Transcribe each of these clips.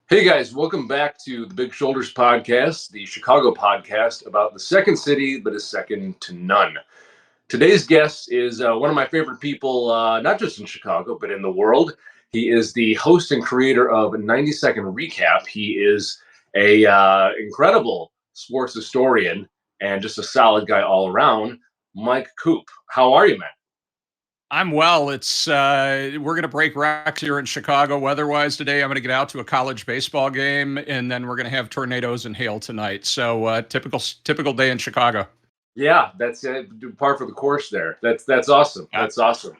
Hey guys, welcome back to the Big Shoulders podcast, the Chicago podcast about the second city that is second to none. Today's guest is one of my favorite people, not just in Chicago, but in the world. He is the host and creator of 90-Second Recap. He is a incredible sports historian and just a solid guy all around. Mike Coop, how are you, man? I'm well. It's we're gonna break rocks here in Chicago weather-wise today. I'm gonna get out to a college baseball game, and then we're gonna have tornadoes and hail tonight. So typical day in Chicago. Yeah, that's par for the course there. That's awesome. Yeah. That's awesome.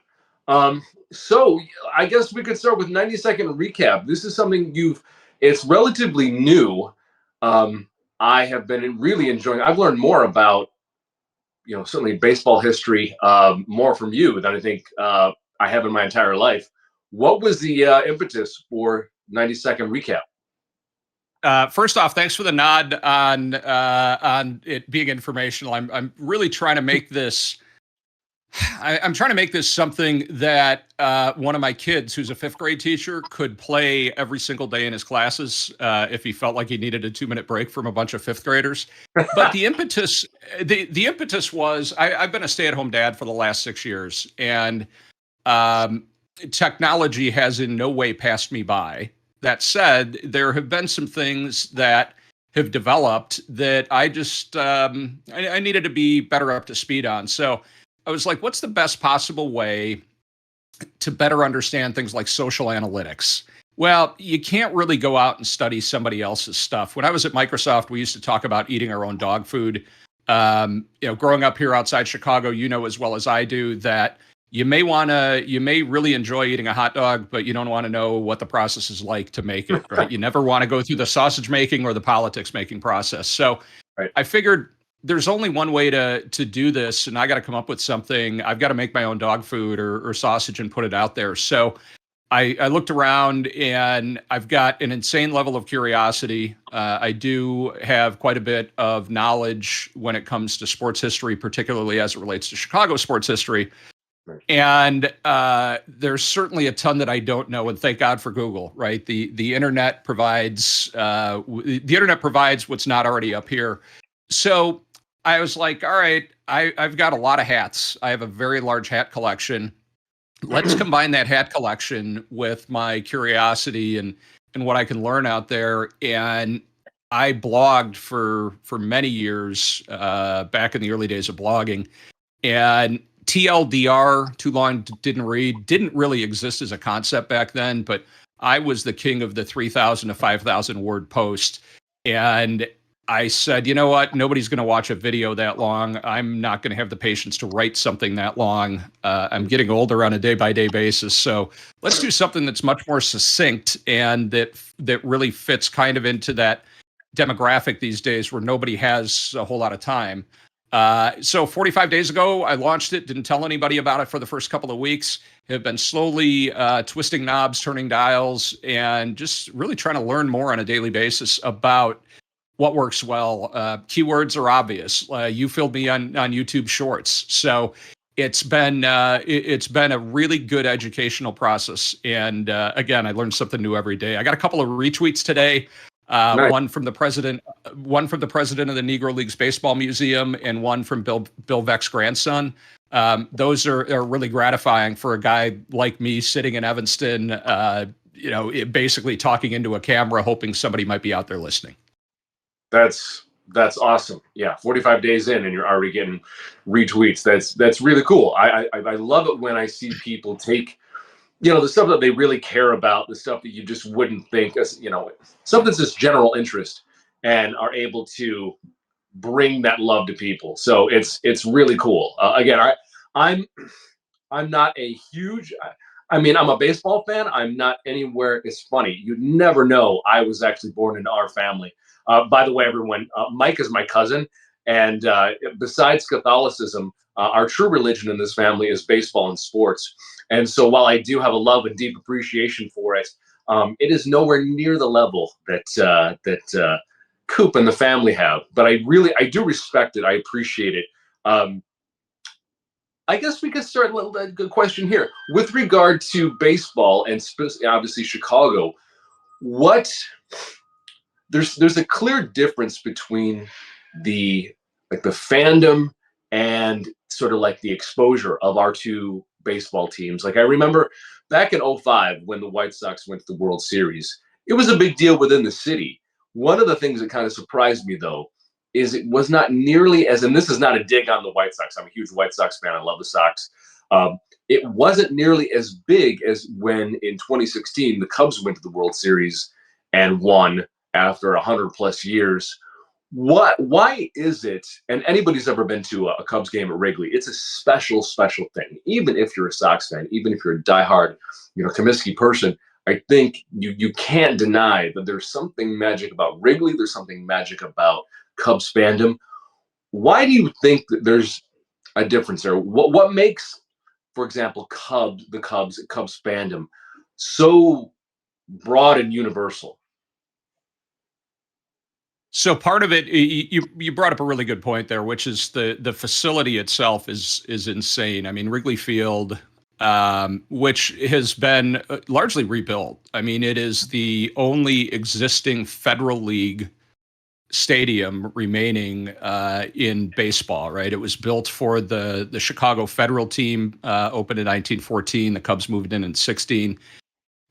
So I guess we could start with 90-second recap. This is something it's relatively new. I have been really enjoying. I've learned more about, certainly baseball history, more from you than I think I have in my entire life. What was the impetus for 90-second recap? First off, thanks for the nod on it being informational. I'm really trying to make this. I'm trying to make this something that one of my kids, who's a fifth grade teacher, could play every single day in his classes if he felt like he needed a 2-minute break from a bunch of fifth graders. But the impetus was I've been a stay-at-home dad for the last 6 years, and technology has in no way passed me by. That said, there have been some things that have developed that I just I needed to be better up to speed on. So I was like, what's the best possible way to better understand things like social analytics? Well, you can't really go out and study somebody else's stuff. When I was at Microsoft, we used to talk about eating our own dog food. Growing up here outside Chicago, as well as I do that you may really enjoy eating a hot dog, but you don't want to know what the process is like to make it, right? You never want to go through the sausage making or the politics making process. So right. I figured there's only one way to do this, and I got to come up with something. I've got to make my own dog food or sausage and put it out there. So I looked around, and I've got an insane level of curiosity. I do have quite a bit of knowledge when it comes to sports history, particularly as it relates to Chicago sports history. And there's certainly a ton that I don't know, and thank God for Google, right? The internet provides what's not already up here. So I was like, all right, I've got a lot of hats. I have a very large hat collection. Let's combine that hat collection with my curiosity and what I can learn out there. And I blogged for many years back in the early days of blogging. And TLDR, too long didn't read, didn't really exist as a concept back then, but I was the king of the 3,000 to 5,000 word post. And I said, you know what? Nobody's going to watch a video that long. I'm not going to have the patience to write something that long. I'm getting older on a day-by-day basis. So let's do something that's much more succinct and that really fits kind of into that demographic these days where nobody has a whole lot of time. So 45 days ago, I launched it, didn't tell anybody about it for the first couple of weeks, have been slowly twisting knobs, turning dials, and just really trying to learn more on a daily basis about what works well. Keywords are obvious. You filled me on YouTube Shorts. So it's been a really good educational process. And again, I learned something new every day. I got a couple of retweets today. Nice. One from the president of the Negro Leagues Baseball Museum, and one from Bill Veck's grandson. Those are really gratifying for a guy like me sitting in Evanston, basically talking into a camera, hoping somebody might be out there listening. That's awesome. Yeah, 45 days in and you're already getting retweets. That's really cool. I love it when I see people take, the stuff that they really care about, the stuff that you just wouldn't think, as stuff that's just general interest, and are able to bring that love to people. So it's really cool. Again, I'm not a huge. I'm a baseball fan. I'm not anywhere as funny. You'd never know I was actually born into our family. By the way, everyone, Mike is my cousin, and besides Catholicism, our true religion in this family is baseball and sports. And so while I do have a love and deep appreciation for it, it is nowhere near the level that Coop and the family have. But I do respect it. I appreciate it. I guess we could start a good question here. With regard to baseball and obviously Chicago, what there's a clear difference between the the fandom and sort of like the exposure of our two baseball teams. Like I remember back in '05 when the White Sox went to the World Series, it was a big deal within the city. One of the things that kind of surprised me though is it was not nearly as, and this is not a dig on the White Sox. I'm a huge White Sox fan. I love the Sox. It wasn't nearly as big as when in 2016 the Cubs went to the World Series and won after 100 plus years. Why is it, and anybody's ever been to a Cubs game at Wrigley, it's a special thing. Even if you're a Sox fan, even if you're a diehard Comiskey person, I think you can't deny that there's something magic about Wrigley. There's something magic about Cubs fandom. Why do you think that there's a difference there? What makes, for example, the Cubs fandom so broad and universal? So part of it, you brought up a really good point there, which is the facility itself is insane. I mean, Wrigley Field, which has been largely rebuilt. I mean, it is the only existing Federal League stadium remaining in baseball. Right? It was built for the Chicago Federal team, opened in 1914. The Cubs moved in '16,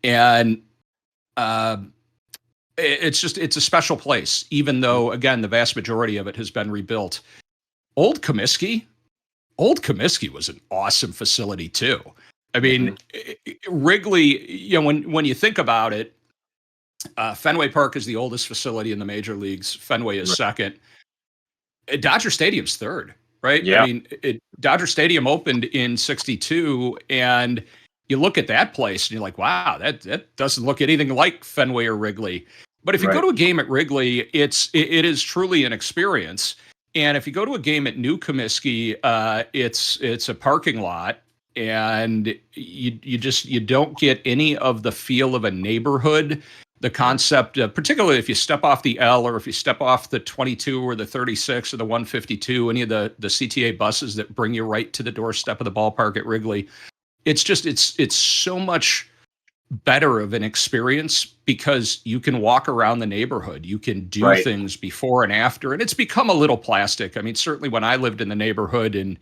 and it's a special place, even though, again, the vast majority of it has been rebuilt. Old Comiskey was an awesome facility too. I mean, Wrigley, when you think about it, Fenway Park is the oldest facility in the major leagues. Fenway is second. Dodger Stadium's third, right? Yeah. I mean, Dodger Stadium opened in '62, and you look at that place and you're like, wow, that doesn't look anything like Fenway or Wrigley. But if you go to a game at Wrigley, it is truly an experience. And if you go to a game at New Comiskey, it's a parking lot, and you don't get any of the feel of a neighborhood. The concept, particularly if you step off the L, or if you step off the 22 or the 36 or the 152, any of the CTA buses that bring you right to the doorstep of the ballpark at Wrigley, it's so much better of an experience because you can walk around the neighborhood. You can do things before and after, and it's become a little plastic. I mean, certainly when I lived in the neighborhood, and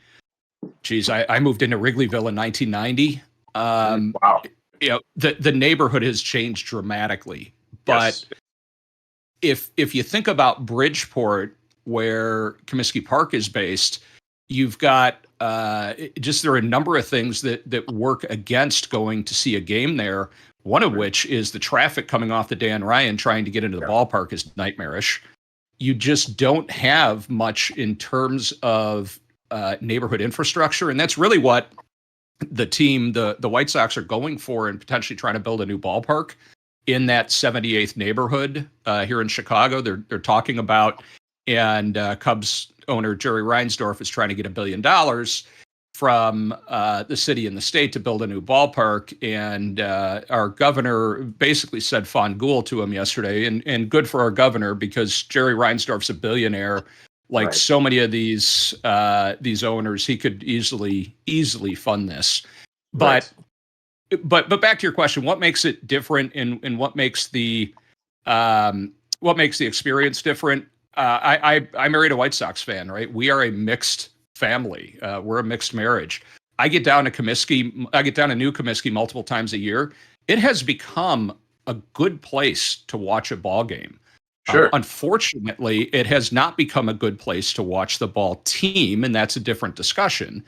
I moved into Wrigleyville in 1990. Wow. The neighborhood has changed dramatically. But if you think about Bridgeport, where Comiskey Park is based, you've got there are a number of things that work against going to see a game there. One of which is the traffic coming off the Dan Ryan trying to get into the ballpark is nightmarish. You just don't have much in terms of neighborhood infrastructure, and that's really what the team, the White Sox, are going for, and potentially trying to build a new ballpark in that 78th neighborhood here in Chicago. They're talking about, and Cubs owner Jerry Reinsdorf is trying to get $1 billion from the city and the state to build a new ballpark. And our governor basically said fangool to him yesterday, and good for our governor, because Jerry Reinsdorf's a billionaire. Like so many of these owners, he could easily fund this. But back to your question, what makes it different, and what makes the experience different? I married a White Sox fan, right? We are a mixed family. We're a mixed marriage. I get down to New Comiskey multiple times a year. It has become a good place to watch a ball game. Sure. Unfortunately, it has not become a good place to watch the ball team, and that's a different discussion.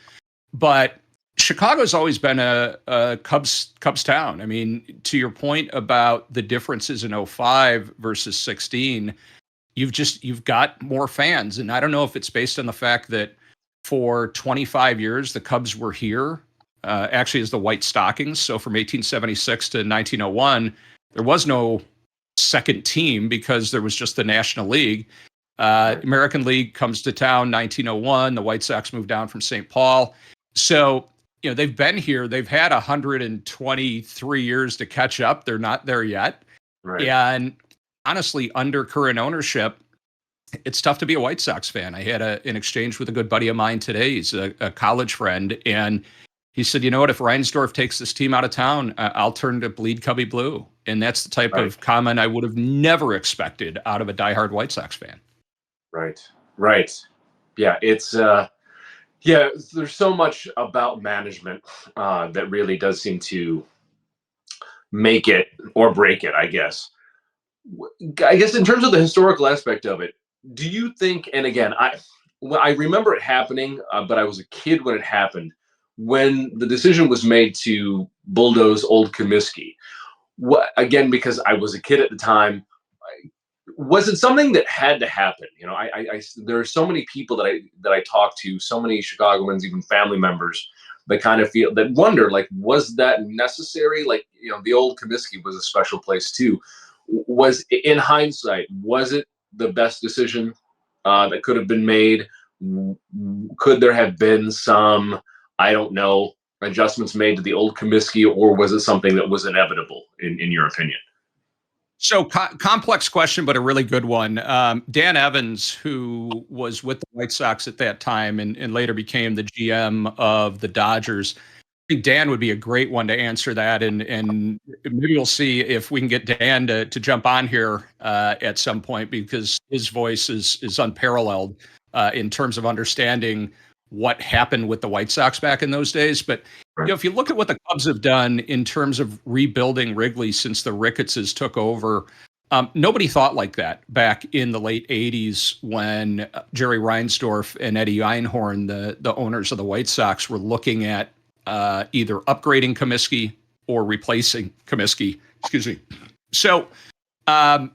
But Chicago's always been a Cubs town. I mean, to your point about the differences in '05 versus '16, you've got more fans, and I don't know if it's based on the fact that for 25 years the Cubs were here, actually as the White Stockings. So from 1876 to 1901, there was no second team because there was just the National League. American League comes to town 1901. The White Sox moved down from St. Paul. So, they've been here. They've had 123 years to catch up. They're not there yet. Right. And honestly, under current ownership, it's tough to be a White Sox fan. I had an exchange with a good buddy of mine today. He's a college friend, and he said, you know what, if Reinsdorf takes this team out of town, I'll turn to bleed Cubby blue. And that's the type Right. of comment I would have never expected out of a diehard White Sox fan. Right. Right. Yeah. Yeah. There's so much about management that really does seem to make it or break it, I guess. I guess in terms of the historical aspect of it, do you think? And again, I remember it happening, but I was a kid when it happened. When the decision was made to bulldoze Old Comiskey, what again? Because I was a kid at the time, was it something that had to happen? There are so many people that I talk to, so many Chicagoans, even family members, that kind of feel that wonder, like, was that necessary? Like, the Old Comiskey was a special place too. Was in hindsight, was it the best decision that could have been made? Could there have been some, I don't know, adjustments made to the Old Comiskey, or was it something that was inevitable in your opinion? So complex question, but a really good one. Dan Evans, who was with the White Sox at that time and later became the GM of the Dodgers, I think Dan would be a great one to answer that. And maybe we'll see if we can get Dan to jump on here at some point, because his voice is unparalleled in terms of understanding what happened with the White Sox back in those days. But if you look at what the Cubs have done in terms of rebuilding Wrigley since the Rickettses took over, nobody thought like that back in the late 80s when Jerry Reinsdorf and Eddie Einhorn, the owners of the White Sox, were looking at either upgrading Comiskey or replacing Comiskey. Excuse me. So I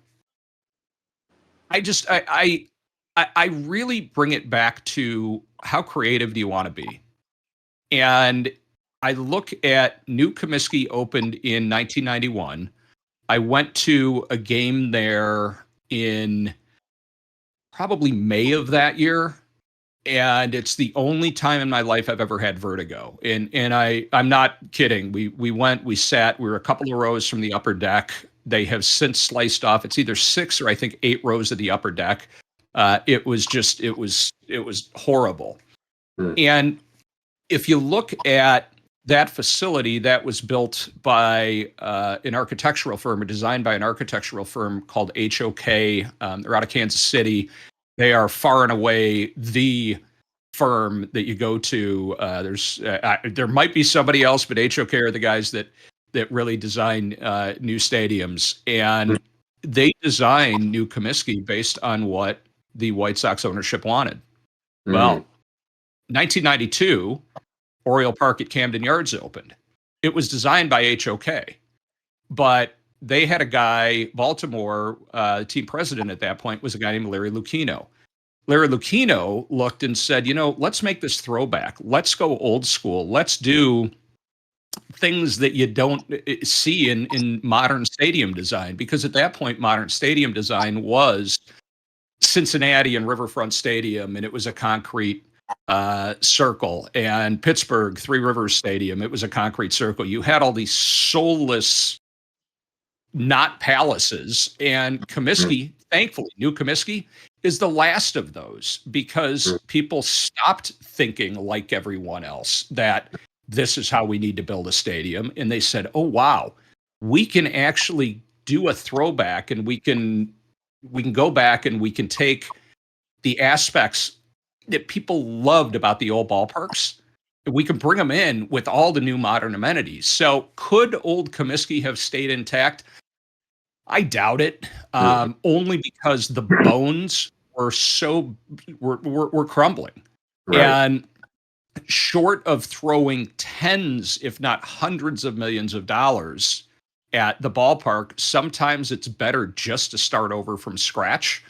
really bring it back to how creative do you want to be? And I look at New Comiskey opened in 1991. I went to a game there in probably May of that year, and it's the only time in my life I've ever had vertigo. And I'm not kidding. We sat, we were a couple of rows from the upper deck. They have since sliced off. It's either 6 or I think 8 rows of the upper deck. It was horrible. And if you look at that facility, that was built by an architectural firm, or designed by an architectural firm called HOK. They're out of Kansas City. They are far and away the firm that you go to. There might be somebody else, but HOK are the guys that really design new stadiums, and they designed New Comiskey based on what the White Sox ownership wanted. Well, 1992. Oriole Park at Camden Yards opened. It was designed by HOK, but they had a guy, Baltimore, team president at that point was a guy named Larry Lucchino. Larry Lucchino looked and said, let's make this throwback. Let's go old school. Let's do things that you don't see in modern stadium design, because at that point, modern stadium design was Cincinnati and Riverfront Stadium, and it was a concrete circle, and Pittsburgh, Three Rivers Stadium, it was a concrete circle. You had all these soulless, not palaces, and Comiskey, thankfully, New Comiskey is the last of those, because people stopped thinking like everyone else that this is how we need to build a stadium, and they said, oh wow, we can actually do a throwback, and we can go back and we can take the aspects that people loved about the old ballparks. We can bring them in with all the new modern amenities. So could old Comiskey have stayed intact? I doubt it, only because the bones were crumbling. Right. And short of throwing tens, if not hundreds of millions of dollars at the ballpark, sometimes it's better just to start over from scratch.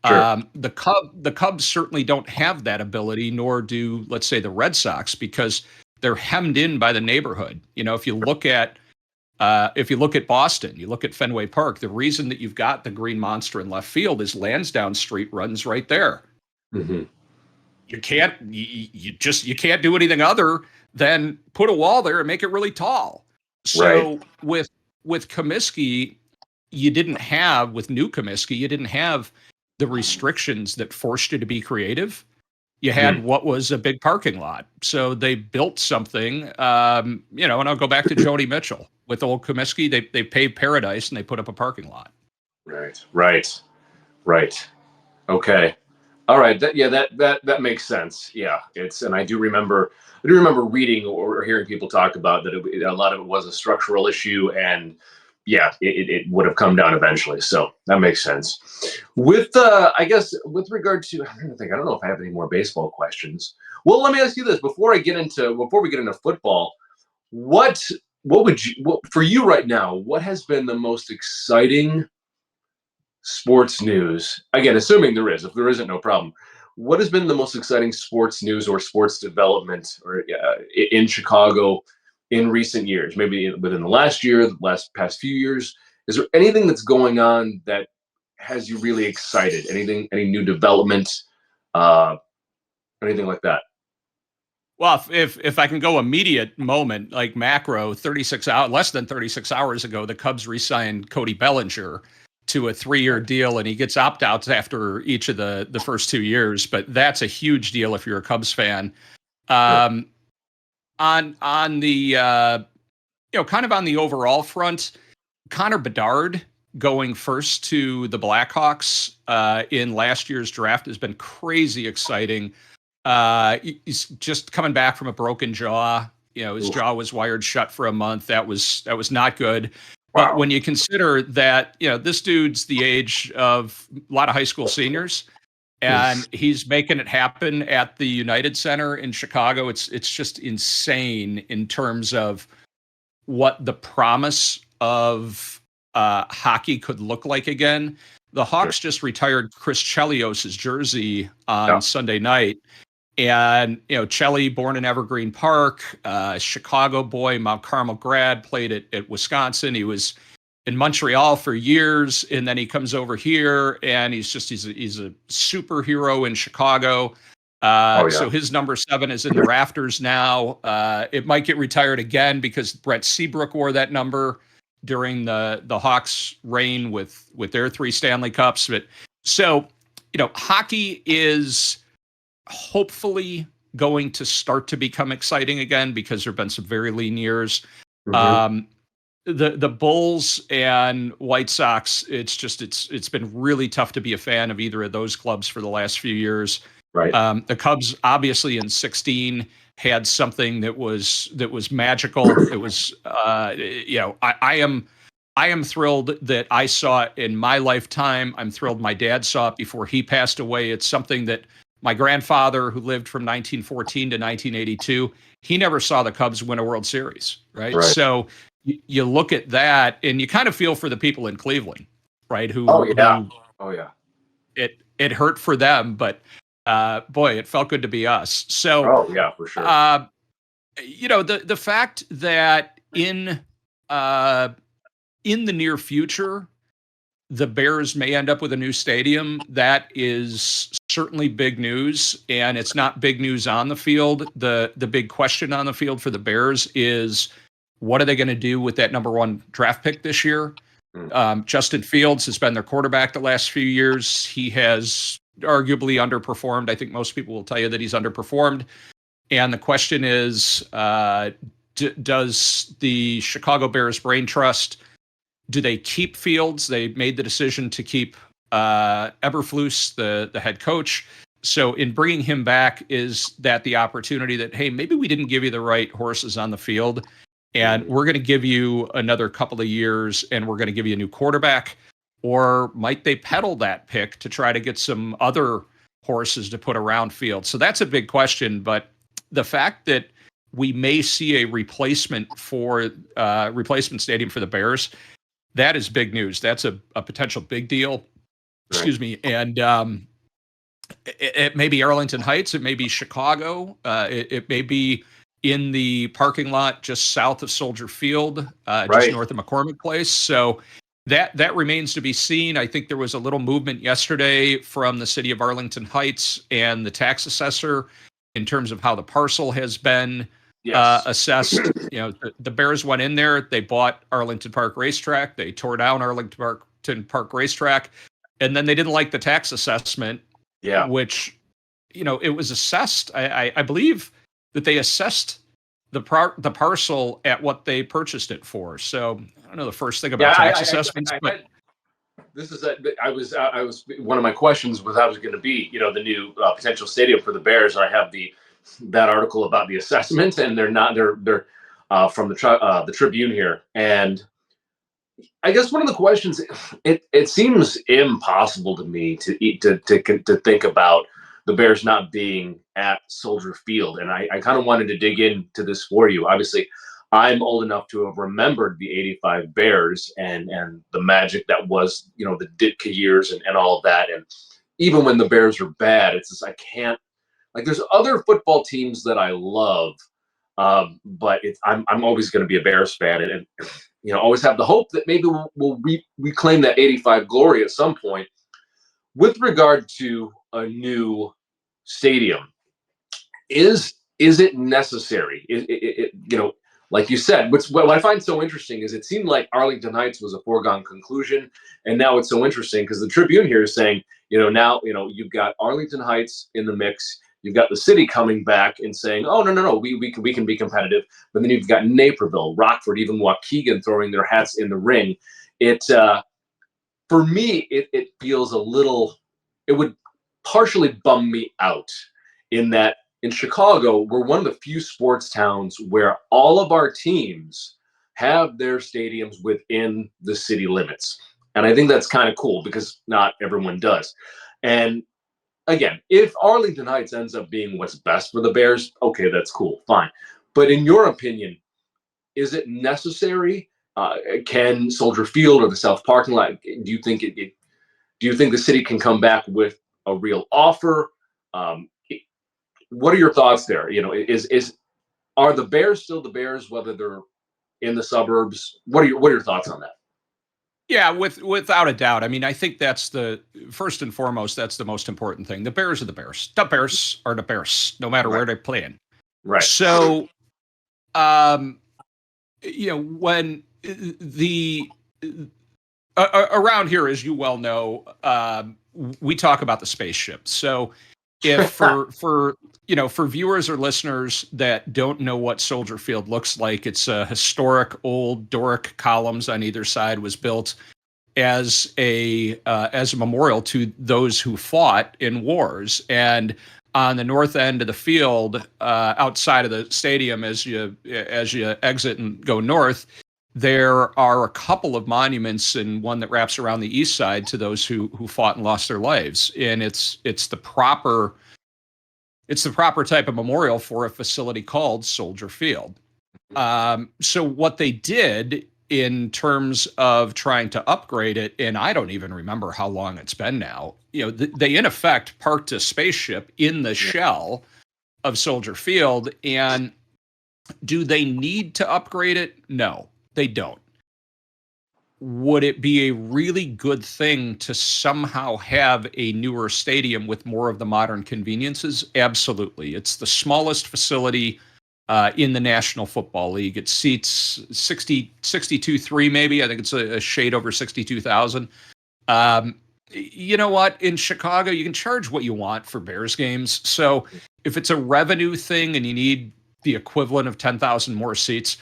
Sure. The Cubs certainly don't have that ability, nor do, let's say, the Red Sox, because they're hemmed in by the neighborhood. If you look at Boston, you look at Fenway Park. The reason that you've got the Green Monster in left field is Lansdowne Street runs right there. Mm-hmm. You can't do anything other than put a wall there and make it really tall. So right. with Comiskey, with New Comiskey, you didn't have the restrictions that forced you to be creative. You had what was a big parking lot. So they built something, and I'll go back to Joni Mitchell. with old Comiskey. They paved Paradise and they put up a parking lot. Right. Okay. All right. That makes sense. Yeah. And I do remember reading or hearing people talk about that a lot of it was a structural issue, and yeah, it would have come down eventually. So that makes sense. With I guess with regard to, I'm trying to think, I don't know if I have any more baseball questions. Well, let me ask you this before we get into football. What for you right now? What has been the most exciting sports news? Again, assuming there is. If there isn't, no problem. What has been the most exciting sports news or sports development or in Chicago in recent years? Maybe within the last year, the past few years. Is there anything that's going on that has you really excited? Anything? Any new development? Uh, Anything like that? Well, if I can go immediate moment, like macro, less than 36 hours ago, the Cubs re-signed Cody Bellinger to a 3-year deal, and he gets opt-outs after each of the first 2 years. But that's a huge deal if you're a Cubs fan. On the kind of on the overall front, Connor Bedard going first to the Blackhawks in last year's draft has been crazy exciting. He's just coming back from a broken jaw. His jaw was wired shut for a month. That was not good. But when you consider that, this dude's the age of a lot of high school seniors, and he's making it happen at the United Center in Chicago, it's just insane in terms of what the promise of hockey could look like again. The Hawks just retired Chris Chelios's jersey on Sunday night. And, Chelly, born in Evergreen Park, Chicago boy, Mount Carmel grad, played at Wisconsin. He was in Montreal for years, and then he comes over here, and he's a superhero in Chicago. So his number 7 is in the rafters now. It might get retired again because Brett Seabrook wore that number during the Hawks' reign with their 3 Stanley Cups. But so, hockey is hopefully going to start to become exciting again because there have been some very lean years. The Bulls and White Sox, it's been really tough to be a fan of either of those clubs for the last few years. Right. The Cubs obviously in 2016 had something that was magical. It was I am thrilled that I saw it in my lifetime. I'm thrilled my dad saw it before he passed away. It's something that my grandfather, who lived from 1914 to 1982, he never saw the Cubs win a World Series, right? So you look at that and you kind of feel for the people in Cleveland, right? Who it hurt for them, but boy, it felt good to be us. So for sure. The fact that in the near future, the Bears may end up with a new stadium, that is certainly big news, and it's not big news on the field. The big question on the field for the Bears is, what are they going to do with that number 1 draft pick this year? Justin Fields has been their quarterback the last few years. He has arguably underperformed. I think most people will tell you that he's underperformed. And the question is, does the Chicago Bears brain trust, do they keep Fields? They made the decision to keep Eberflus, the head coach. So in bringing him back, is that the opportunity that, hey, maybe we didn't give you the right horses on the field, and we're going to give you another couple of years, and we're going to give you a new quarterback? Or might they peddle that pick to try to get some other horses to put around Fields? So that's a big question. But the fact that we may see a replacement stadium for the Bears, that is big news. That's a potential big deal. Excuse me. And it may be Arlington Heights. It may be Chicago. It may be in the parking lot just south of Soldier Field, just north of McCormick Place. So that remains to be seen. I think there was a little movement yesterday from the city of Arlington Heights and the tax assessor in terms of how the parcel has been assessed. The Bears went in there. They bought Arlington Park Racetrack. They tore down Arlington Park Racetrack, and then they didn't like the tax assessment. Which, it was assessed. I believe that they assessed the parcel at what they purchased it for. So I don't know the first thing about Yeah, tax assessments, but this is I was one of my questions was I was going to be the new potential stadium for the Bears. I have that article about the assessment, and they're from the Tribune here, and I guess one of the questions, it seems impossible to me to think about the Bears not being at Soldier Field, and I kind of wanted to dig into this for you. Obviously, I'm old enough to have remembered the '85 Bears and the magic that was the Ditka years and all of that, and even when the Bears are bad, it's just I can't like. There's other football teams that I love, but I'm always going to be a Bears fan, and always have the hope that maybe we'll reclaim that '85 glory at some point. With regard to a new stadium, is it necessary? Like you said, what I find so interesting is it seemed like Arlington Heights was a foregone conclusion, and now it's so interesting because the Tribune here is saying, now you've got Arlington Heights in the mix. You've got the city coming back and saying, "Oh no, we can be competitive." But then you've got Naperville, Rockford, even Waukegan throwing their hats in the ring. It For me, it feels a little. It would partially bum me out in that in Chicago, we're one of the few sports towns where all of our teams have their stadiums within the city limits. And I think that's kind of cool because not everyone does. And again, if Arlington Heights ends up being what's best for the Bears, okay, that's cool, fine. But in your opinion, is it necessary? Can Soldier Field or the South parking lot? Do you think do you think the city can come back with a real offer? Um, what are your thoughts there? Are the Bears still the Bears, whether they're in the suburbs? What are your thoughts on that? yeah, without a doubt. I mean, I think that's the first and foremost. That's the most important thing. The Bears are the Bears. The Bears are the Bears, no matter where they're playing. Right. So, um, when the around here, as you well know, we talk about the spaceship. So, if for viewers or listeners that don't know what Soldier Field looks like, it's a historic old Doric columns on either side, was built as a memorial to those who fought in wars. And on the north end of the field, outside of the stadium, as you exit and go north, there are a couple of monuments, and one that wraps around the east side to those who fought and lost their lives. And it's the proper type of memorial for a facility called Soldier Field. So what they did in terms of trying to upgrade it, and I don't even remember how long it's been now, they in effect parked a spaceship in the shell of Soldier Field. And do they need to upgrade it? No, they don't. Would it be a really good thing to somehow have a newer stadium with more of the modern conveniences? Absolutely. It's the smallest facility in the National Football League. It seats 62.3 maybe. I think it's a shade over 62,000. You know what? In Chicago, you can charge what you want for Bears games. So if it's a revenue thing and you need the equivalent of 10,000 more seats,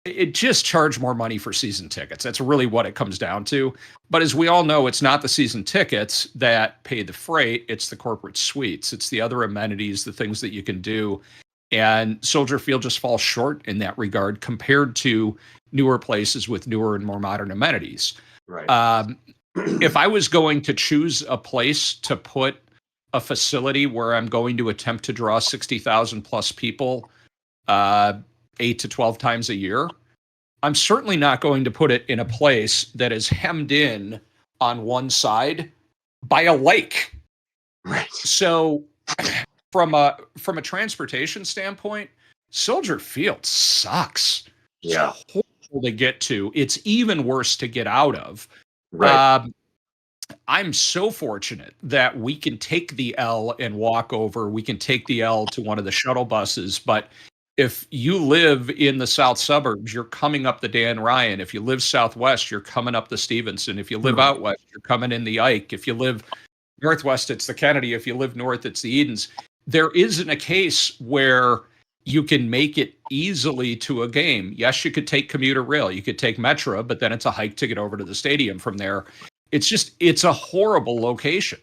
it just charge more money for season tickets. That's really what it comes down to. But as we all know, it's not the season tickets that pay the freight. It's the corporate suites. It's the other amenities, the things that you can do. And Soldier Field just falls short in that regard compared to newer places with newer and more modern amenities. Right. If I was going to choose a place to put a facility where I'm going to attempt to draw 60,000 plus people 8 to 12 times a year, I'm certainly not going to put it in a place that is hemmed in on one side by a lake. Right. So from a transportation standpoint, Soldier Field sucks. Yeah. It's horrible to get to. It's even worse to get out of. Right. I'm so fortunate that we can take the L and walk over. We can take the L to one of the shuttle buses. But if you live in the south suburbs, you're coming up the Dan Ryan. If you live southwest, you're coming up the Stevenson. If you live out west, you're coming in the Ike. If you live northwest, it's the Kennedy. If you live north, it's the Edens. There isn't a case where you can make it easily to a game. Yes, you could take commuter rail, you could take Metro, but then it's a hike to get over to the stadium from there. It's a horrible location.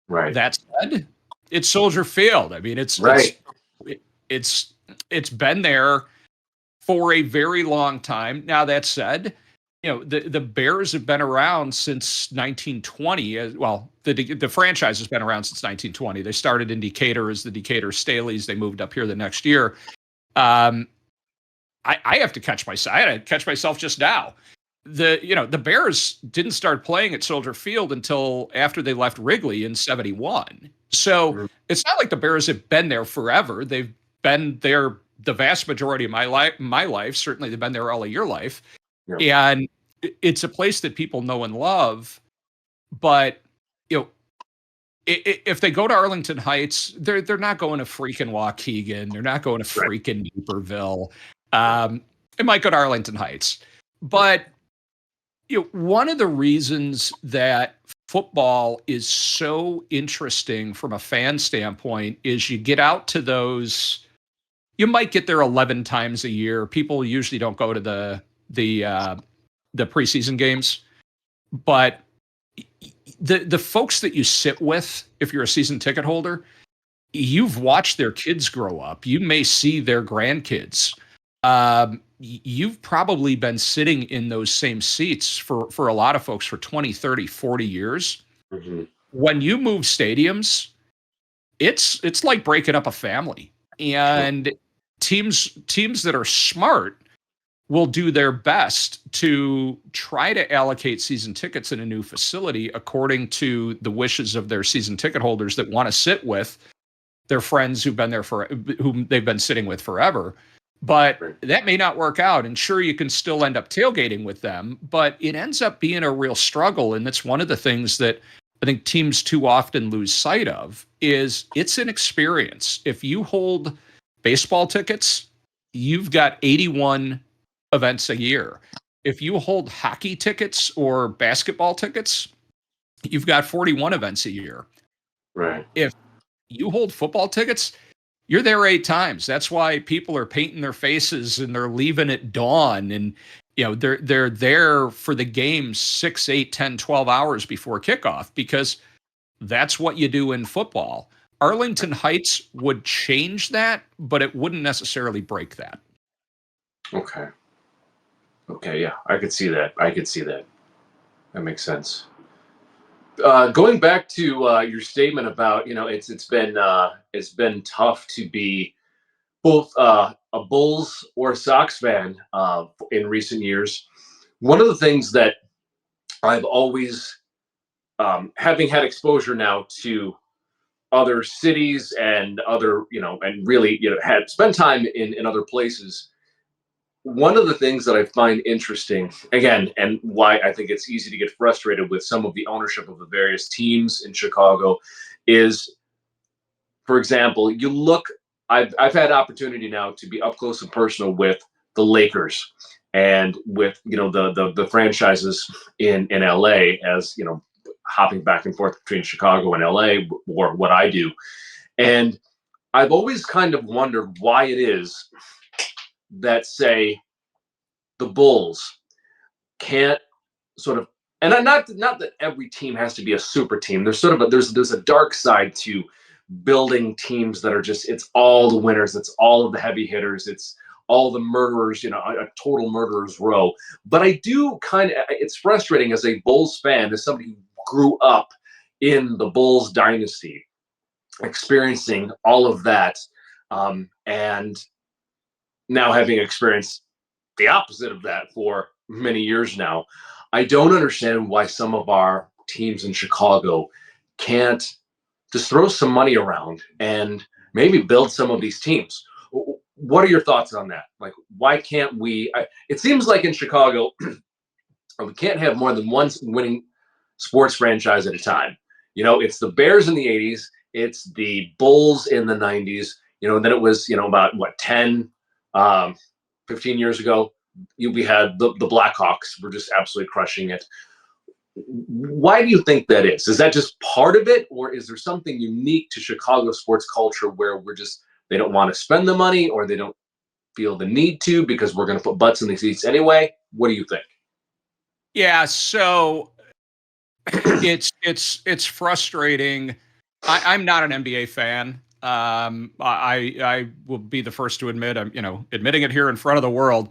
Right. That said, it's Soldier Field. I mean, Right. it's been there for a very long time. Now that said, the Bears have been around since 1920. Well, the franchise has been around since 1920. They started in Decatur as the Decatur Staleys. They moved up here the next year. I have to catch myself. I had to catch myself just now. The Bears didn't start playing at Soldier Field until after they left Wrigley in '71. So it's not like the Bears have been there forever. They've been there the vast majority of my life. Certainly, they've been there all of your life. Yeah. And it's a place that people know and love. But if they go to Arlington Heights, they're not going to freaking Waukegan. They're not going to freaking Naperville. It might go to Arlington Heights, but one of the reasons that football is so interesting from a fan standpoint is you get out to those. You might get there 11 times a year. People usually don't go to the preseason games, but the folks that you sit with, if you're a season ticket holder, you've watched their kids grow up. You may see their grandkids. You've probably been sitting in those same seats for a lot of folks for 20, 30, 40 years. Mm-hmm. When you move stadiums, it's like breaking up a family. And teams that are smart will do their best to try to allocate season tickets in a new facility according to the wishes of their season ticket holders that want to sit with their friends who've been there whom they've been sitting with forever. But that may not work out. And sure, you can still end up tailgating with them, but it ends up being a real struggle. And that's one of the things that I think teams too often lose sight of is it's an experience. If you hold baseball tickets, you've got 81 events a year. If you hold hockey tickets or basketball tickets, you've got 41 events a year. Right. If you hold football tickets, you're there 8 times. That's why people are painting their faces and they're leaving at dawn. And, they're there for the game 6, 8, 10, 12 hours before kickoff because that's what you do in football. Arlington Heights would change that, but it wouldn't necessarily break that. Okay, yeah, I could see that. That makes sense. Going back to your statement about it's been tough to be both a Bulls or a Sox fan in recent years. One of the things that I've always, having had exposure now to other cities and other and really had spent time in other places. One of the things that I find interesting, again, and why I think it's easy to get frustrated with some of the ownership of the various teams in Chicago is, for example, I've had opportunity now to be up close and personal with the Lakers and with the franchises in LA, as hopping back and forth between Chicago and LA or what I do. And I've always kind of wondered why it is that, say, the Bulls can't sort of, and not that every team has to be a super team. There's sort of there's a dark side to building teams that are just, it's all the winners, it's all of the heavy hitters, it's all the murderers, a total murderers row. But I do it's frustrating as a Bulls fan, as somebody who grew up in the Bulls dynasty, experiencing all of that, and now having experienced the opposite of that for many years now. I don't understand why some of our teams in Chicago can't just throw some money around and maybe build some of these teams. What are your thoughts on that? Like, why can't we? It seems like in Chicago, we can't have more than one winning sports franchise at a time. It's the Bears in the 80s, it's the Bulls in the 90s, and then it was, about 10, 15 years ago, we had the Blackhawks were just absolutely crushing it. Why do you think that is? Is that just part of it, or is there something unique to Chicago sports culture where they don't want to spend the money, or they don't feel the need to because we're going to put butts in these seats anyway? What do you think? Yeah, so it's frustrating. I'm not an NBA fan. I will be the first to admit, I'm admitting it here in front of the world.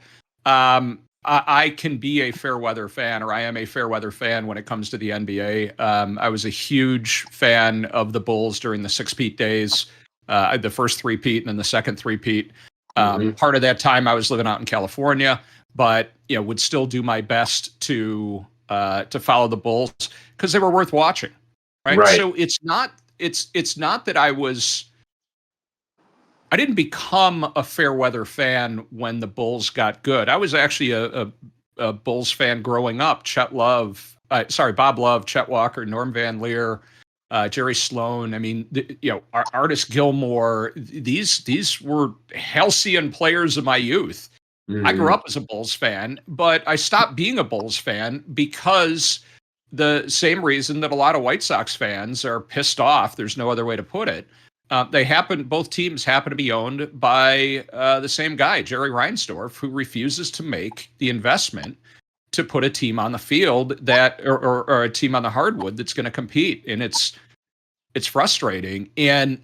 I can be a fair weather fan, or I am a fair weather fan when it comes to the NBA. I was a huge fan of the Bulls during the six-peat days, the first three-peat and then the second three-peat. Part of that time I was living out in California, but would still do my best to follow the Bulls because they were worth watching, right? Right. So it's not that I didn't become a fair weather fan when the Bulls got good. I was actually a Bulls fan growing up. Bob Love, Chet Walker, Norm Van Leer, Jerry Sloan. I mean, Artis Gilmore. These were halcyon players of my youth. I grew up as a Bulls fan, but I stopped being a Bulls fan because the same reason that a lot of White Sox fans are pissed off. There's no other way to put it. Both teams happen to be owned by the same guy, Jerry Reinsdorf, who refuses to make the investment to put a team on the field or a team on the hardwood that's going to compete. And it's frustrating. And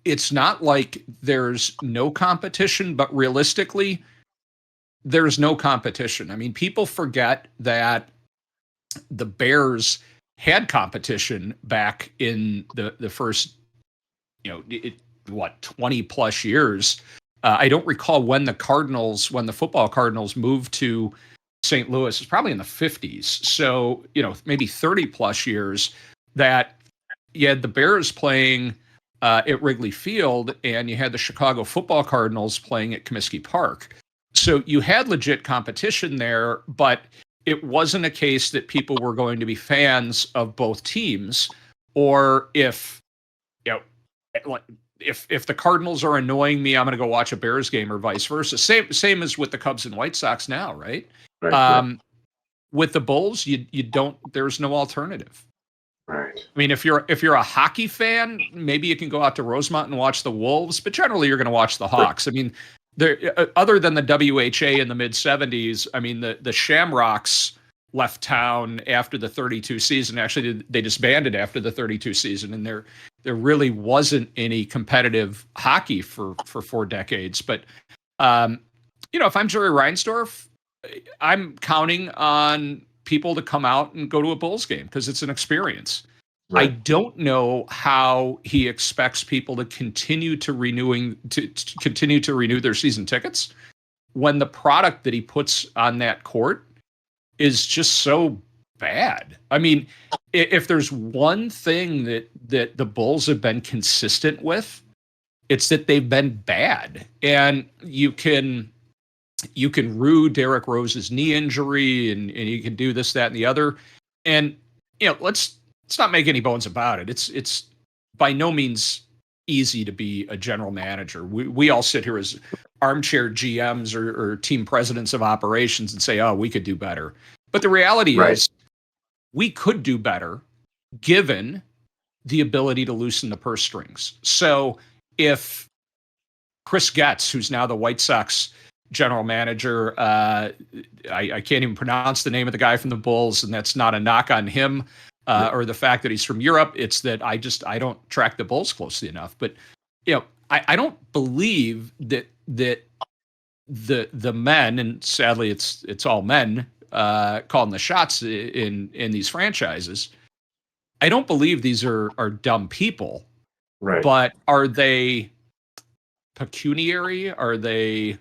it's not like there's no competition, but realistically, there's no competition. I mean, people forget that the Bears had competition back in the first 20 plus years. I don't recall when the football Cardinals moved to St. Louis. It's probably in the 50s. So, maybe 30 plus years that you had the Bears playing at Wrigley Field, and you had the Chicago football Cardinals playing at Comiskey Park. So you had legit competition there, but it wasn't a case that people were going to be fans of both teams, or if the Cardinals are annoying me, I'm going to go watch a Bears game, or vice versa. Same as with the Cubs and White Sox now, right? Right. With the Bulls, you don't. There's no alternative. Right. I mean, if you're a hockey fan, maybe you can go out to Rosemont and watch the Wolves, but generally you're going to watch the Hawks. I mean, other than the WHA in the mid 70s, I mean, the Shamrocks left town after the 32 season. Actually, they disbanded after the 32 season, and there really wasn't any competitive hockey for 4 decades. But if I'm Jerry Reinsdorf, I'm counting on people to come out and go to a Bulls game because it's an experience. Right. I don't know how he expects people to continue to renew their season tickets when the product that he puts on that court is just so bad. I mean, if there's one thing that the Bulls have been consistent with, it's that they've been bad. And you can rue Derrick Rose's knee injury, and you can do this, that, and the other. And let's not make any bones about it. It's by no means easy to be a general manager. We all sit here as armchair GMs or team presidents of operations and say, oh, we could do better. But the reality is we could do better given the ability to loosen the purse strings. So if Chris Getz, who's now the White Sox general manager, I can't even pronounce the name of the guy from the Bulls, and that's not a knock on him or the fact that he's from Europe. It's that I don't track the Bulls closely enough. But I don't believe that the men, and sadly it's all men calling the shots in these franchises. I don't believe these are dumb people, right? But are they pecuniary? Are they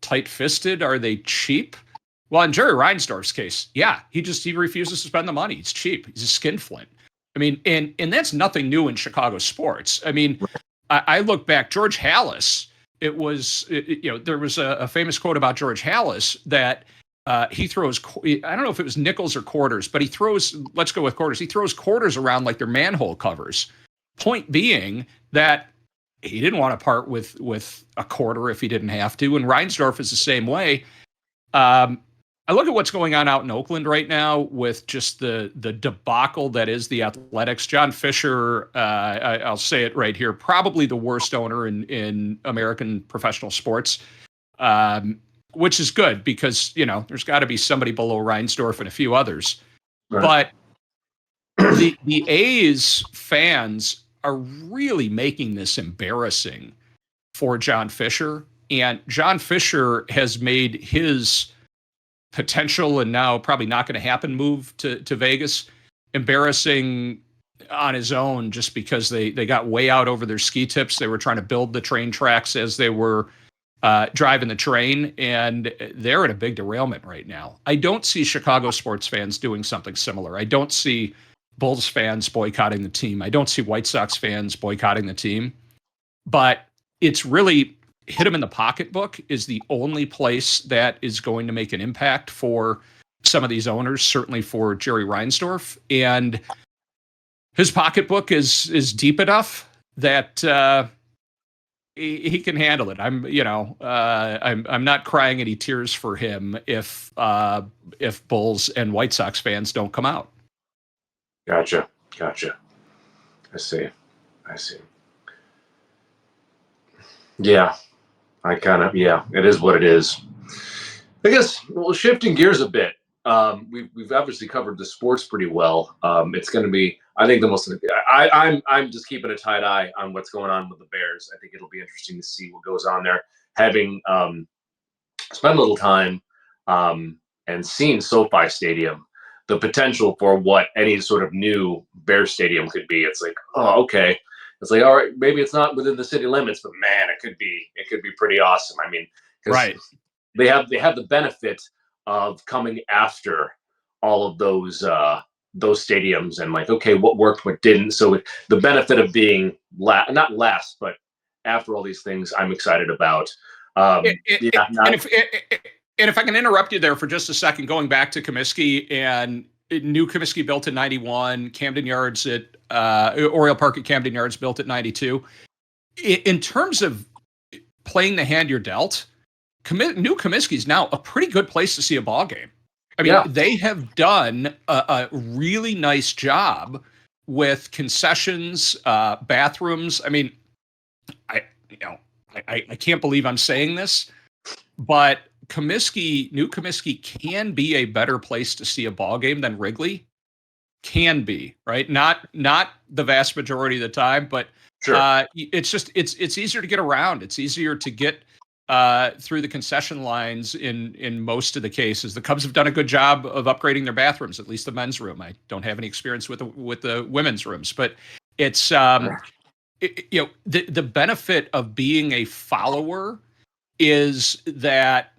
tight-fisted? Are they cheap? Well, in Jerry Reinsdorf's case, yeah, he refuses to spend the money. He's cheap. He's a skinflint. I mean, and that's nothing new in Chicago sports. I mean, I look back, George Halas. There was a famous quote about George Halas that he throws, I don't know if it was nickels or quarters, but let's go with quarters. He throws quarters around like they're manhole covers. Point being that he didn't want to part with a quarter if he didn't have to. And Reinsdorf is the same way. I look at what's going on out in Oakland right now with just the debacle that is the Athletics. John Fisher, I'll say it right here, probably the worst owner in American professional sports, which is good because, there's got to be somebody below Reinsdorf and a few others. Right. But the A's fans are really making this embarrassing for John Fisher. And John Fisher has made his potential and now probably not going to happen move to Vegas embarrassing on his own, just because they got way out over their ski tips. They were trying to build the train tracks as they were driving the train, and they're in a big derailment right now. I don't see Chicago sports fans doing something similar. I don't see Bulls fans boycotting the team. I don't see White Sox fans boycotting the team. But it's really hit them in the pocketbook is the only place that is going to make an impact for some of these owners, certainly for Jerry Reinsdorf. And his pocketbook is deep enough that he can handle it. I'm not crying any tears for him if Bulls and White Sox fans don't come out. Gotcha. I see. Yeah. It is what it is. I guess, well, shifting gears a bit, we've obviously covered the sports pretty well. It's going to be, I think, the most. I'm just keeping a tight eye on what's going on with the Bears. I think it'll be interesting to see what goes on there. Having spent a little time and seen SoFi Stadium, the potential for what any sort of new Bears stadium could be. It's like, oh, okay. It's like, all right, maybe it's not within the city limits, but man, it could be pretty awesome. I mean, right. They have the benefit of coming after all of those stadiums and like, okay, what worked, what didn't. So the benefit of being not last, but after all these things, I'm excited about. And if I can interrupt you there for just a second, going back to Comiskey and new Comiskey built in 91, Camden Yards at Oriole Park at Camden Yards built at 92. In terms of playing the hand you're dealt, new Comiskey is now a pretty good place to see a ball game. I mean, They have done a really nice job with concessions, bathrooms. I mean, I can't believe I'm saying this, but new Comiskey can be a better place to see a ball game than Wrigley. Can be, right? Not the vast majority of the time, but sure. It's easier to get around. It's easier to get through the concession lines in most of the cases. The Cubs have done a good job of upgrading their bathrooms, at least the men's room. I don't have any experience with the women's rooms, but it's the benefit of being a follower is that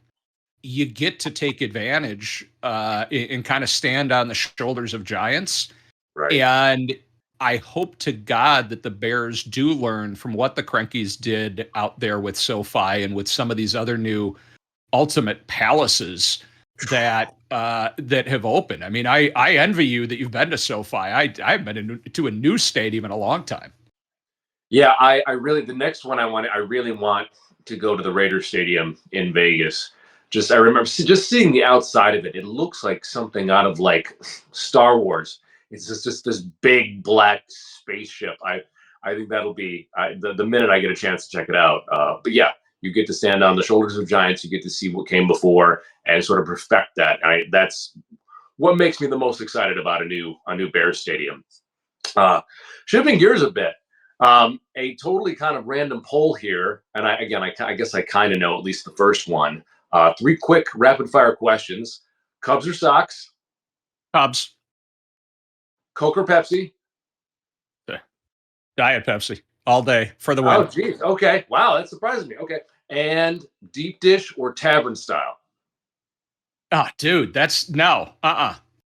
you get to take advantage and kind of stand on the shoulders of giants. Right. And I hope to God that the Bears do learn from what the Crankies did out there with SoFi and with some of these other new ultimate palaces that have opened. I mean, I envy you that you've been to SoFi. I haven't been to a new stadium in a long time. Yeah, I really, the next one I really want to go to the Raiders Stadium in Vegas. I remember just seeing the outside of it. It looks like something out of like Star Wars. It's just this big black spaceship. I think that'll be the minute I get a chance to check it out. But yeah, you get to stand on the shoulders of giants. You get to see what came before and sort of perfect that. That's what makes me the most excited about a new Bears stadium. Shifting gears a bit. A totally kind of random poll here, and I guess I kind of know at least the first one. 3 quick rapid fire questions. Cubs or Sox? Cubs. Coke or Pepsi? Diet Pepsi all day for the win. Oh, geez. Okay. Wow, that surprises me. Okay. And deep dish or tavern style? Ah, dude, that's no.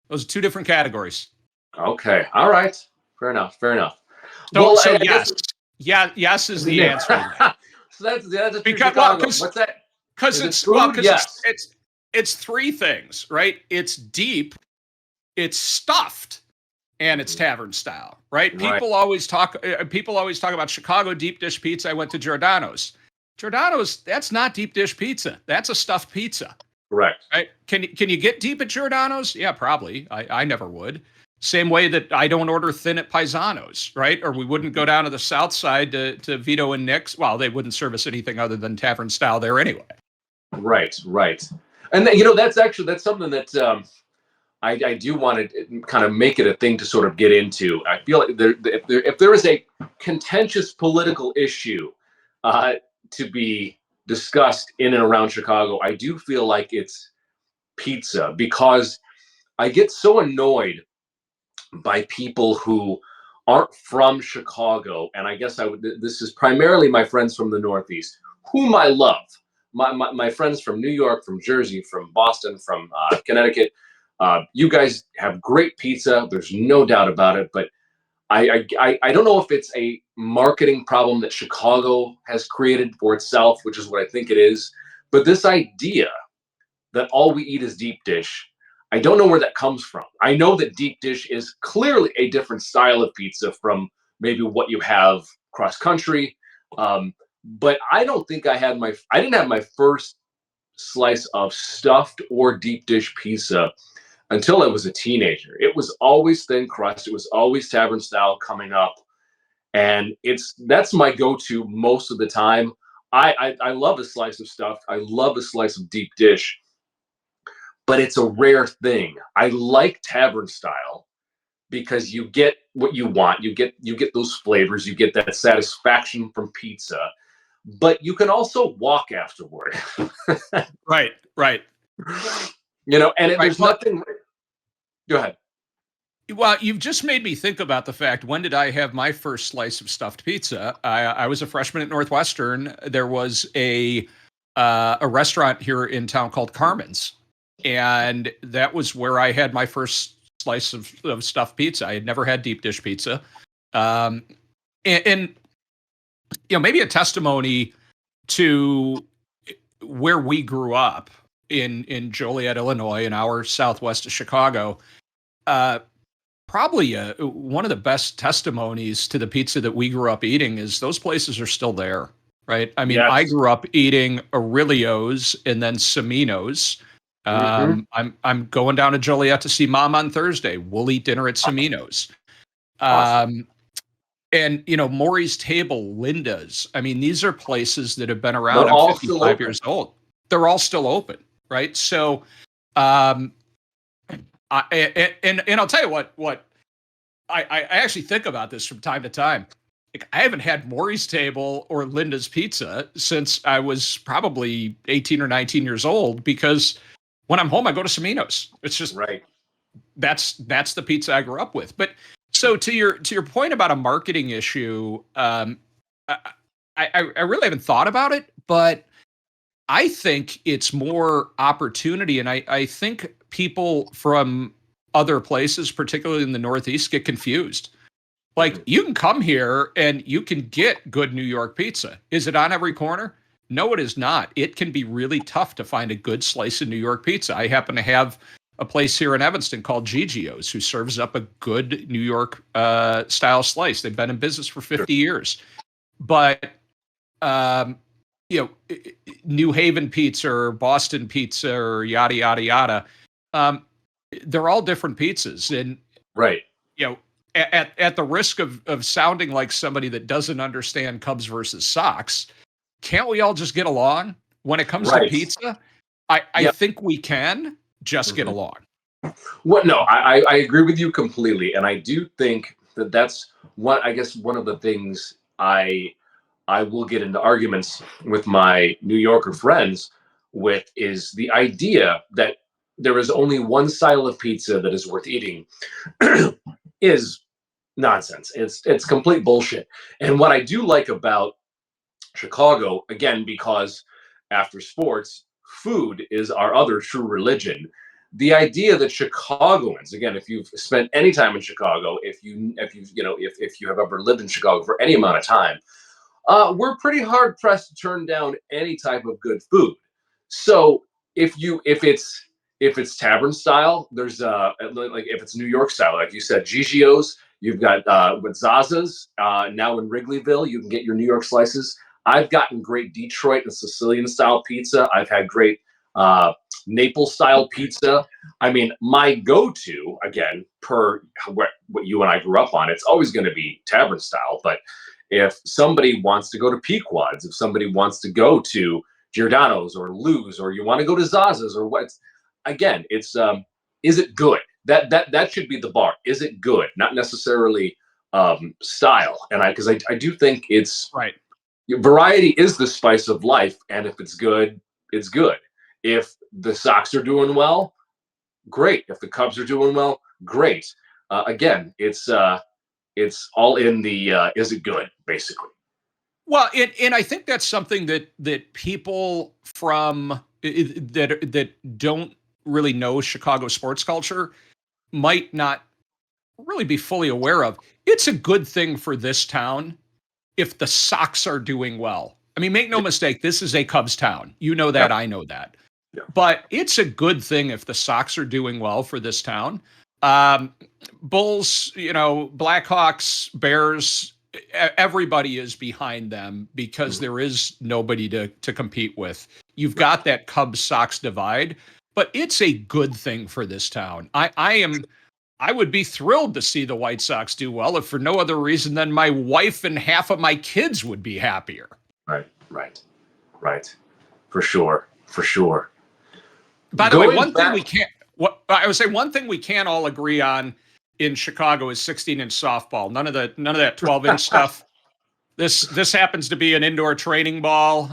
Those are 2 different categories. Okay. All right. Fair enough. So yes. Yes is the answer. So that's because what's that? Because it's 3 things, right? It's deep, it's stuffed, and it's tavern style, right? People always talk about Chicago deep dish pizza. I went to Giordano's. Giordano's, that's not deep dish pizza. That's a stuffed pizza. Correct. Right? Can you get deep at Giordano's? Yeah, probably. I never would. Same way that I don't order thin at Paisano's, right? Or we wouldn't go down to the south side to Vito and Nick's. Well, they wouldn't serve us anything other than tavern style there anyway. Right, right. And that's something that I do want to kind of make it a thing to sort of get into. I feel like if there is a contentious political issue uh, to be discussed in and around Chicago, I do feel like it's pizza, because I get so annoyed by people who aren't from Chicago, and I guess this is primarily my friends from the Northeast, whom I love. My friends from New York, from Jersey, from Boston, from Connecticut. You guys have great pizza. There's no doubt about it. But I don't know if it's a marketing problem that Chicago has created for itself, which is what I think it is. But this idea that all we eat is deep dish, I don't know where that comes from. I know that deep dish is clearly a different style of pizza from maybe what you have cross country. But I don't think I didn't have my first slice of stuffed or deep dish pizza until I was a teenager. It was always thin crust. It was always tavern style coming up. And that's my go-to most of the time. I love a slice of stuffed. I love a slice of deep dish, but it's a rare thing. I like tavern style because you get what you want. You get those flavors. You get that satisfaction from pizza, but you can also walk afterward. Right, right. And Right. there's nothing. Go ahead. Well, you've just made me think about the fact, when did I have my first slice of stuffed pizza? I was a freshman at Northwestern. There was a restaurant here in town called Carmen's, and that was where I had my first slice of stuffed pizza. I had never had deep dish pizza, and maybe a testimony to where we grew up in Joliet, Illinois, an hour southwest of Chicago. Probably one of the best testimonies to the pizza that we grew up eating is those places are still there, right? I mean, Yes. I grew up eating Aurelio's and then Semino's. I'm going down to Joliet to see Mom on Thursday. We'll eat dinner at Semino's. Awesome. And Maury's Table, Linda's. I mean, these are places that have been around. They're I'm all 55 years old. They're all still open, right? So, and I'll tell you what I actually think about this from time to time. Like, I haven't had Maury's Table or Linda's Pizza since I was probably 18 or 19 years old, because when I'm home, I go to Semino's. It's just right. That's the pizza I grew up with. But so to your point about a marketing issue, I really haven't thought about it, but I think it's more opportunity. And I think people from other places, particularly in the Northeast, get confused. Like, you can come here and you can get good New York pizza. Is it on every corner? No, it is not. It can be really tough to find a good slice of New York pizza. I happen to have a place here in Evanston called Gigi's, who serves up a good New York style slice. They've been in business for 50 years. But New Haven pizza or Boston pizza or yada yada yada, they're all different pizzas. And right, at the risk of sounding like somebody that doesn't understand Cubs versus Sox, can't we all just get along when it comes to pizza? I think we can just get along. Well, no, I agree with you completely, and I do think that's one of the things I will get into arguments with my New Yorker friends with, is the idea that there is only one style of pizza that is worth eating is nonsense. It's complete bullshit. And what I do like about Chicago, again, because after sports, food is our other true religion. The idea that Chicagoans, again, if you've spent any time in Chicago, if you have ever lived in Chicago for any amount of time, we're pretty hard pressed to turn down any type of good food. So if it's tavern style, there's like if it's New York style, like you said, Gigi's. You've got with Zaza's now in Wrigleyville. You can get your New York slices. I've gotten great Detroit and Sicilian style pizza. I've had great Naples style pizza. I mean, my go-to, again, per what you and I grew up on, it's always going to be tavern style. But if somebody wants to go to Pequod's, if somebody wants to go to Giordano's or Lou's, or you want to go to Zaza's or what, again, it's is it good? That should be the bar. Is it good? Not necessarily style. And I do think it's Right. variety is the spice of life, and if it's good, it's good. If the Sox are doing well, great. If the Cubs are doing well, great. Again, it's all in the is it good, basically. Well, and I think that's something that people from that don't really know Chicago sports culture might not really be fully aware of. It's a good thing for this town if the Sox are doing well. I mean, make no mistake, this is a Cubs town. You know that, Yeah. I know that. Yeah. But it's a good thing if the Sox are doing well for this town. Bulls, Blackhawks, Bears, everybody is behind them because there is nobody to compete with. You've got that Cubs Sox divide, but it's a good thing for this town. I would be thrilled to see the White Sox do well, if for no other reason than my wife and half of my kids would be happier. Right. For sure. By the way, one thing we can't all agree on in Chicago is 16-inch softball. None of that 12-inch stuff. This happens to be an indoor training ball.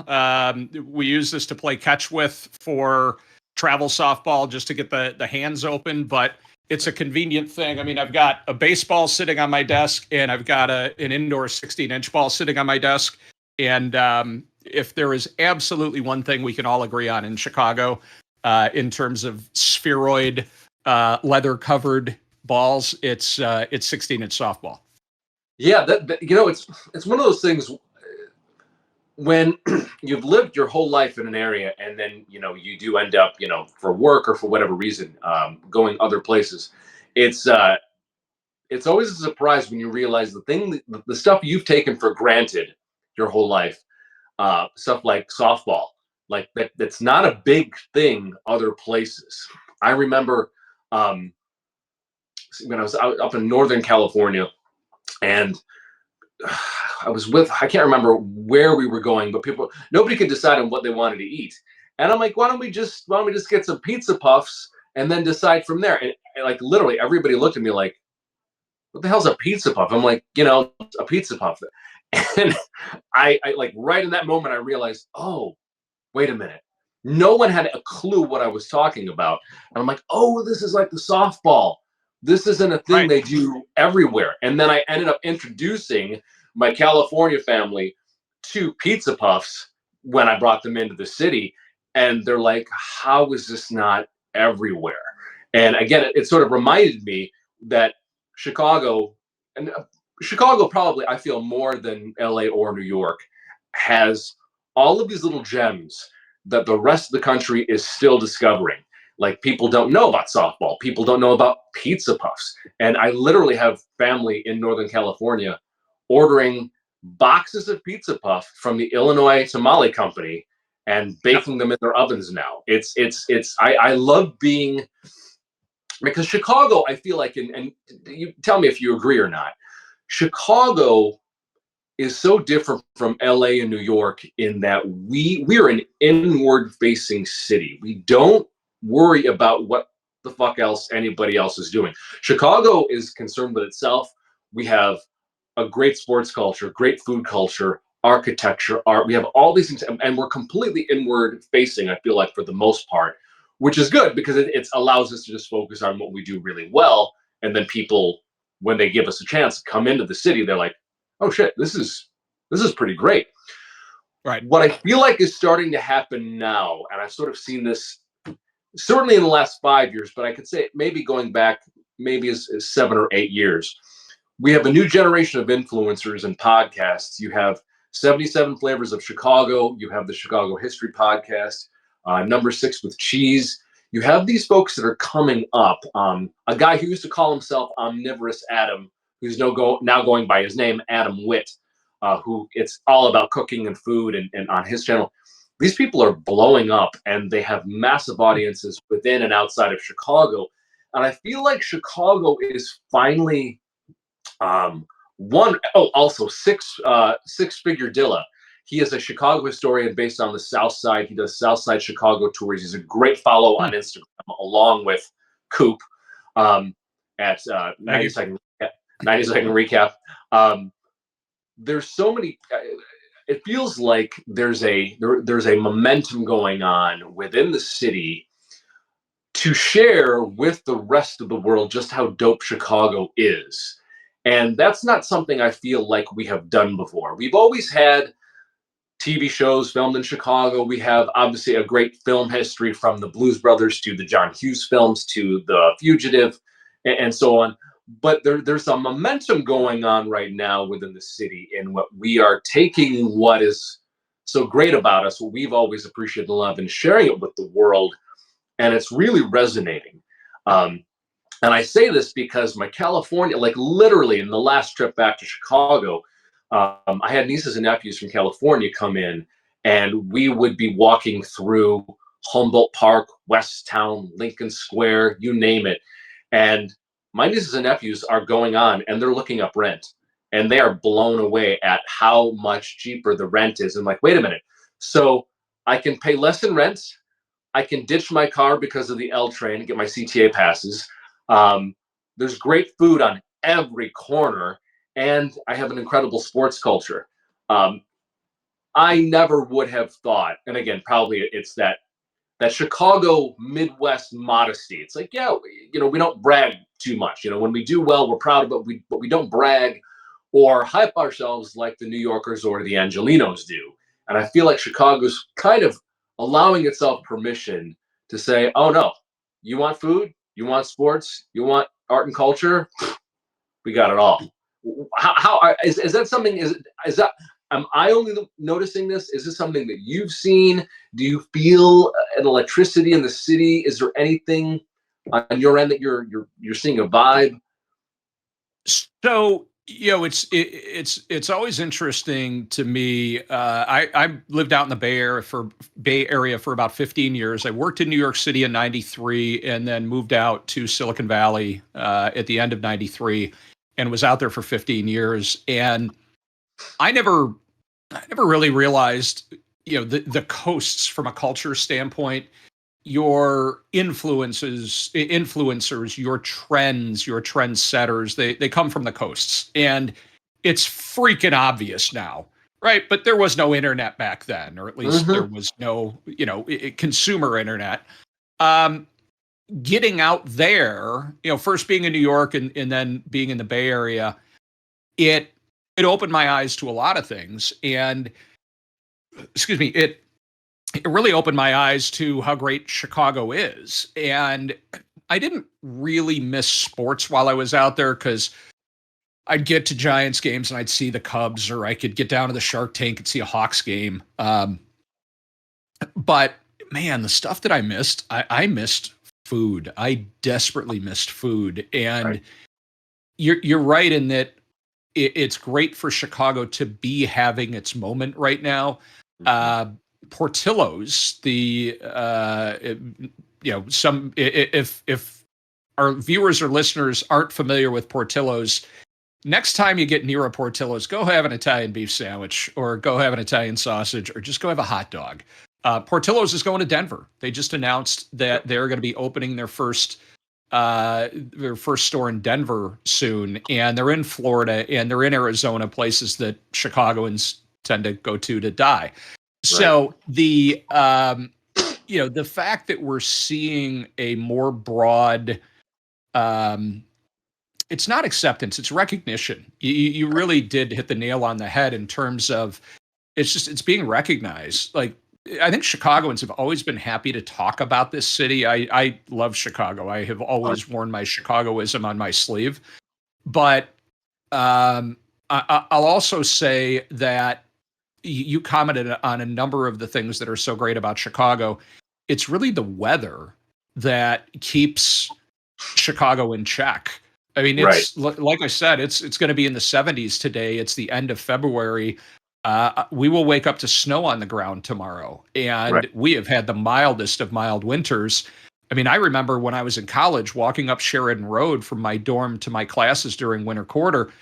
We use this to play catch with for travel softball, just to get the hands open, but it's a convenient thing. I mean, I've got a baseball sitting on my desk, and I've got an indoor 16-inch ball sitting on my desk. And if there is absolutely one thing we can all agree on in Chicago, in terms of spheroid, leather-covered balls, it's 16-inch softball. Yeah, it's one of those things when you've lived your whole life in an area, and then you do end up for work or for whatever reason going other places. It's always a surprise when you realize the stuff you've taken for granted your whole life, stuff like softball, like that's not a big thing other places. I remember when I was out up in Northern California, and I can't remember where we were going, but nobody could decide on what they wanted to eat. And I'm like, why don't we just get some pizza puffs and then decide from there? And like literally everybody looked at me like, what the hell's a pizza puff? I'm like, a pizza puff. And I like right in that moment I realized, oh, wait a minute. No one had a clue what I was talking about. And I'm like, oh, this is like the softball. This isn't a thing they do everywhere. And then I ended up introducing my California family to pizza puffs when I brought them into the city. And they're like, how is this not everywhere? And again, it sort of reminded me that Chicago probably, I feel more than LA or New York, has all of these little gems that the rest of the country is still discovering. Like people don't know about softball. People don't know about pizza puffs. And I literally have family in Northern California ordering boxes of pizza puff from the Illinois Tamale Company and baking them in their ovens now. I love being, because Chicago, I feel like, and you tell me if you agree or not, Chicago is so different from LA and New York in that we're an inward facing city. We don't worry about what the fuck else anybody else is doing. Chicago is concerned with itself. We have a great sports culture, great food culture, architecture, art. We have all these things, and we're completely inward facing, I feel like, for the most part, which is good because it allows us to just focus on what we do really well. And then people, when they give us a chance to come into the city, they're like, oh shit, this is pretty great. Right. What I feel like is starting to happen now, and I've sort of seen this certainly in the last 5 years, but I could say maybe going back maybe as 7 or 8 years, we have a new generation of influencers and podcasts. You have 77 Flavors of Chicago. You have the Chicago History Podcast, Number 6 with Cheese. You have these folks that are coming up. A guy who used to call himself Omnivorous Adam, who's now going by his name, Adam Witt, who it's all about cooking and food and on his channel. these people are blowing up and they have massive audiences within and outside of Chicago. And I feel like Chicago is finally one oh also six figure Dilla. He is a Chicago historian based on the South Side. He does South Side Chicago tours. He's a great follow Hmm. on Instagram, along with Coop um, at Thank you. 90 second recap. There's so many. It feels like there's a momentum going on within the city to share with the rest of the world just how dope Chicago is. And that's not something I feel like we have done before. We've always had TV shows filmed in Chicago. We have obviously a great film history, from the Blues Brothers to the John Hughes films to The Fugitive, and so on. But there's a momentum going on right now within the city in what we are taking what is so great about us, what we've always appreciated and loved, and sharing it with the world. And it's really resonating. Um, and I say this because my California, like literally in the last trip back to Chicago, I had nieces and nephews from California come in, and we would be walking through Humboldt Park, West Town, Lincoln Square, you name it. And my nieces and nephews are going on and they're looking up rent, and they are blown away at how much cheaper the rent is. And like, wait a minute. So I can pay less in rent. I can ditch my car because of the L train and get my CTA passes. Um, there's great food on every corner, and I have an incredible sports culture. Um, I never would have thought, and again, probably it's that Chicago Midwest modesty. It's like, yeah, we don't brag too much. When we do well, we're proud of it, but we don't brag or hype ourselves like the New Yorkers or the Angelinos do. And I feel like Chicago's kind of allowing itself permission to say, oh no, you want food, you want sports, you want art and culture, we got it all. Is that something? Is that am I only noticing this? Is this something that you've seen? Do you feel an electricity in the city? Is there anything on your end that you're seeing a vibe? So, it's always interesting to me. I lived out in the Bay Area for about 15 years. I worked in New York City in '93, and then moved out to Silicon Valley at the end of '93, and was out there for 15 years. And I never I never really realized, the coasts from a culture standpoint, your influencers, your trends, your trendsetters, they come from the coasts. And it's freaking obvious now, right? But there was no internet back then, or at least there Mm-hmm. was no, consumer internet. Um, Getting out there, first being in New York, and then being in the Bay Area, it it opened my eyes to a lot of things. And excuse me, it really opened my eyes to how great Chicago is. And I didn't really miss sports while I was out there, because I'd get to Giants games and I'd see the Cubs, or I could get down to the Shark Tank and see a Hawks game. But man, the stuff that I missed, I missed food. I desperately missed food. Right. And you're right in that it's great for Chicago to be having its moment right now. Mm-hmm. Uh, Portillo's, some if our viewers or listeners aren't familiar with Portillo's, next time you get near a Portillo's, go have an Italian beef sandwich, or go have an Italian sausage, or just go have a hot dog. Portillo's is going to Denver. They just announced that they're going to be opening their first store in Denver soon, and they're in Florida and they're in Arizona, places that Chicagoans tend to go to die. Right. So the fact that we're seeing a more broad, um, it's not acceptance, it's recognition. You really did hit the nail on the head in terms of, it's being recognized. Like, I think Chicagoans have always been happy to talk about this city. I love Chicago. I have always worn my Chicagoism on my sleeve. But I'll also say that you commented on a number of the things that are so great about Chicago. It's really the weather that keeps Chicago in check. I mean, Right. it's like I said, it's going to be in the 70s today. It's the end of February. we will wake up to snow on the ground tomorrow. And Right. we have had the mildest of mild winters. I mean, I remember when I was in college walking up Sheridan Road from my dorm to my classes during winter quarter,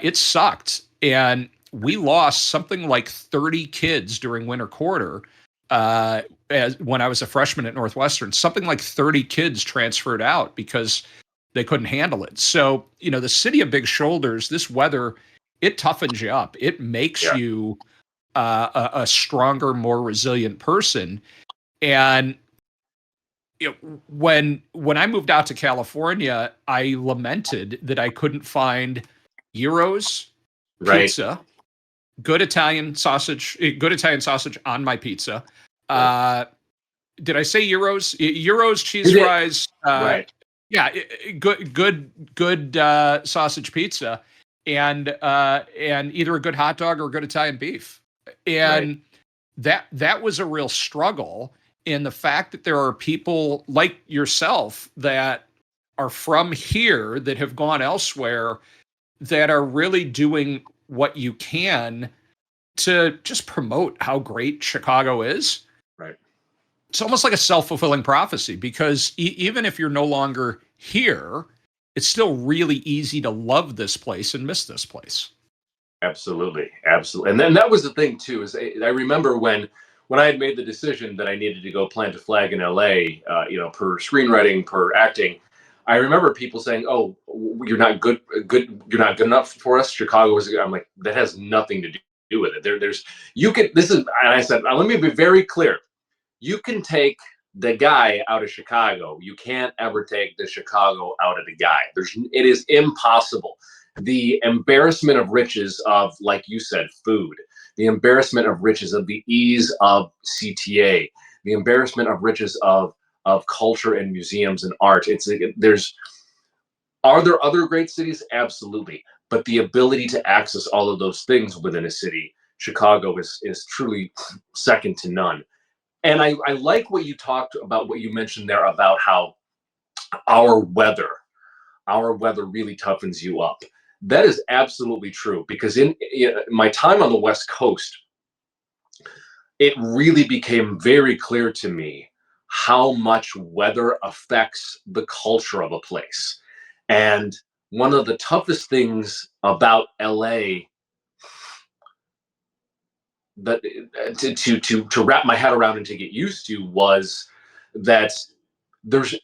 it sucked. And we lost something like 30 kids during winter quarter. As when I was a freshman at Northwestern, something like 30 kids transferred out because they couldn't handle it. So, the city of big shoulders, this weather, it toughens you up. It makes Yeah. you a stronger, more resilient person. And when I moved out to California, I lamented that I couldn't find gyros, Right. pizza, good Italian sausage on my pizza. Right. Did I say gyros? Gyros, You cheese did. fries. Right. Yeah, good sausage pizza, and either a good hot dog or good Italian beef. Right. And that was a real struggle. In the fact that there are people like yourself that are from here that have gone elsewhere that are really doing what you can to just promote how great Chicago is. Right. It's almost like a self-fulfilling prophecy because even if you're no longer here, it's still really easy to love this place and miss this place. Absolutely, absolutely. And then that was the thing too. Is I remember when I had made the decision that I needed to go plant a flag in LA, per screenwriting, per acting. I remember people saying, "Oh, you're not you're not good enough for us." Chicago was. I'm like, that has nothing to do with it. There's you can. This is, and I said, let me be very clear. You can take the guy out of Chicago. You can't ever take the Chicago out of the guy. It is impossible. The embarrassment of riches of, like you said, food, the embarrassment of riches of the ease of CTA, the embarrassment of riches of culture and museums and art. Are there other great cities? Absolutely. But the ability to access all of those things within a city, Chicago is truly second to none. And I like what you talked about, what you mentioned there about how our weather, our weather really toughens you up. That is absolutely true because in my time on the West Coast, it really became very clear to me how much weather affects the culture of a place. And one of the toughest things about LA that to wrap my head around and to get used to was that there's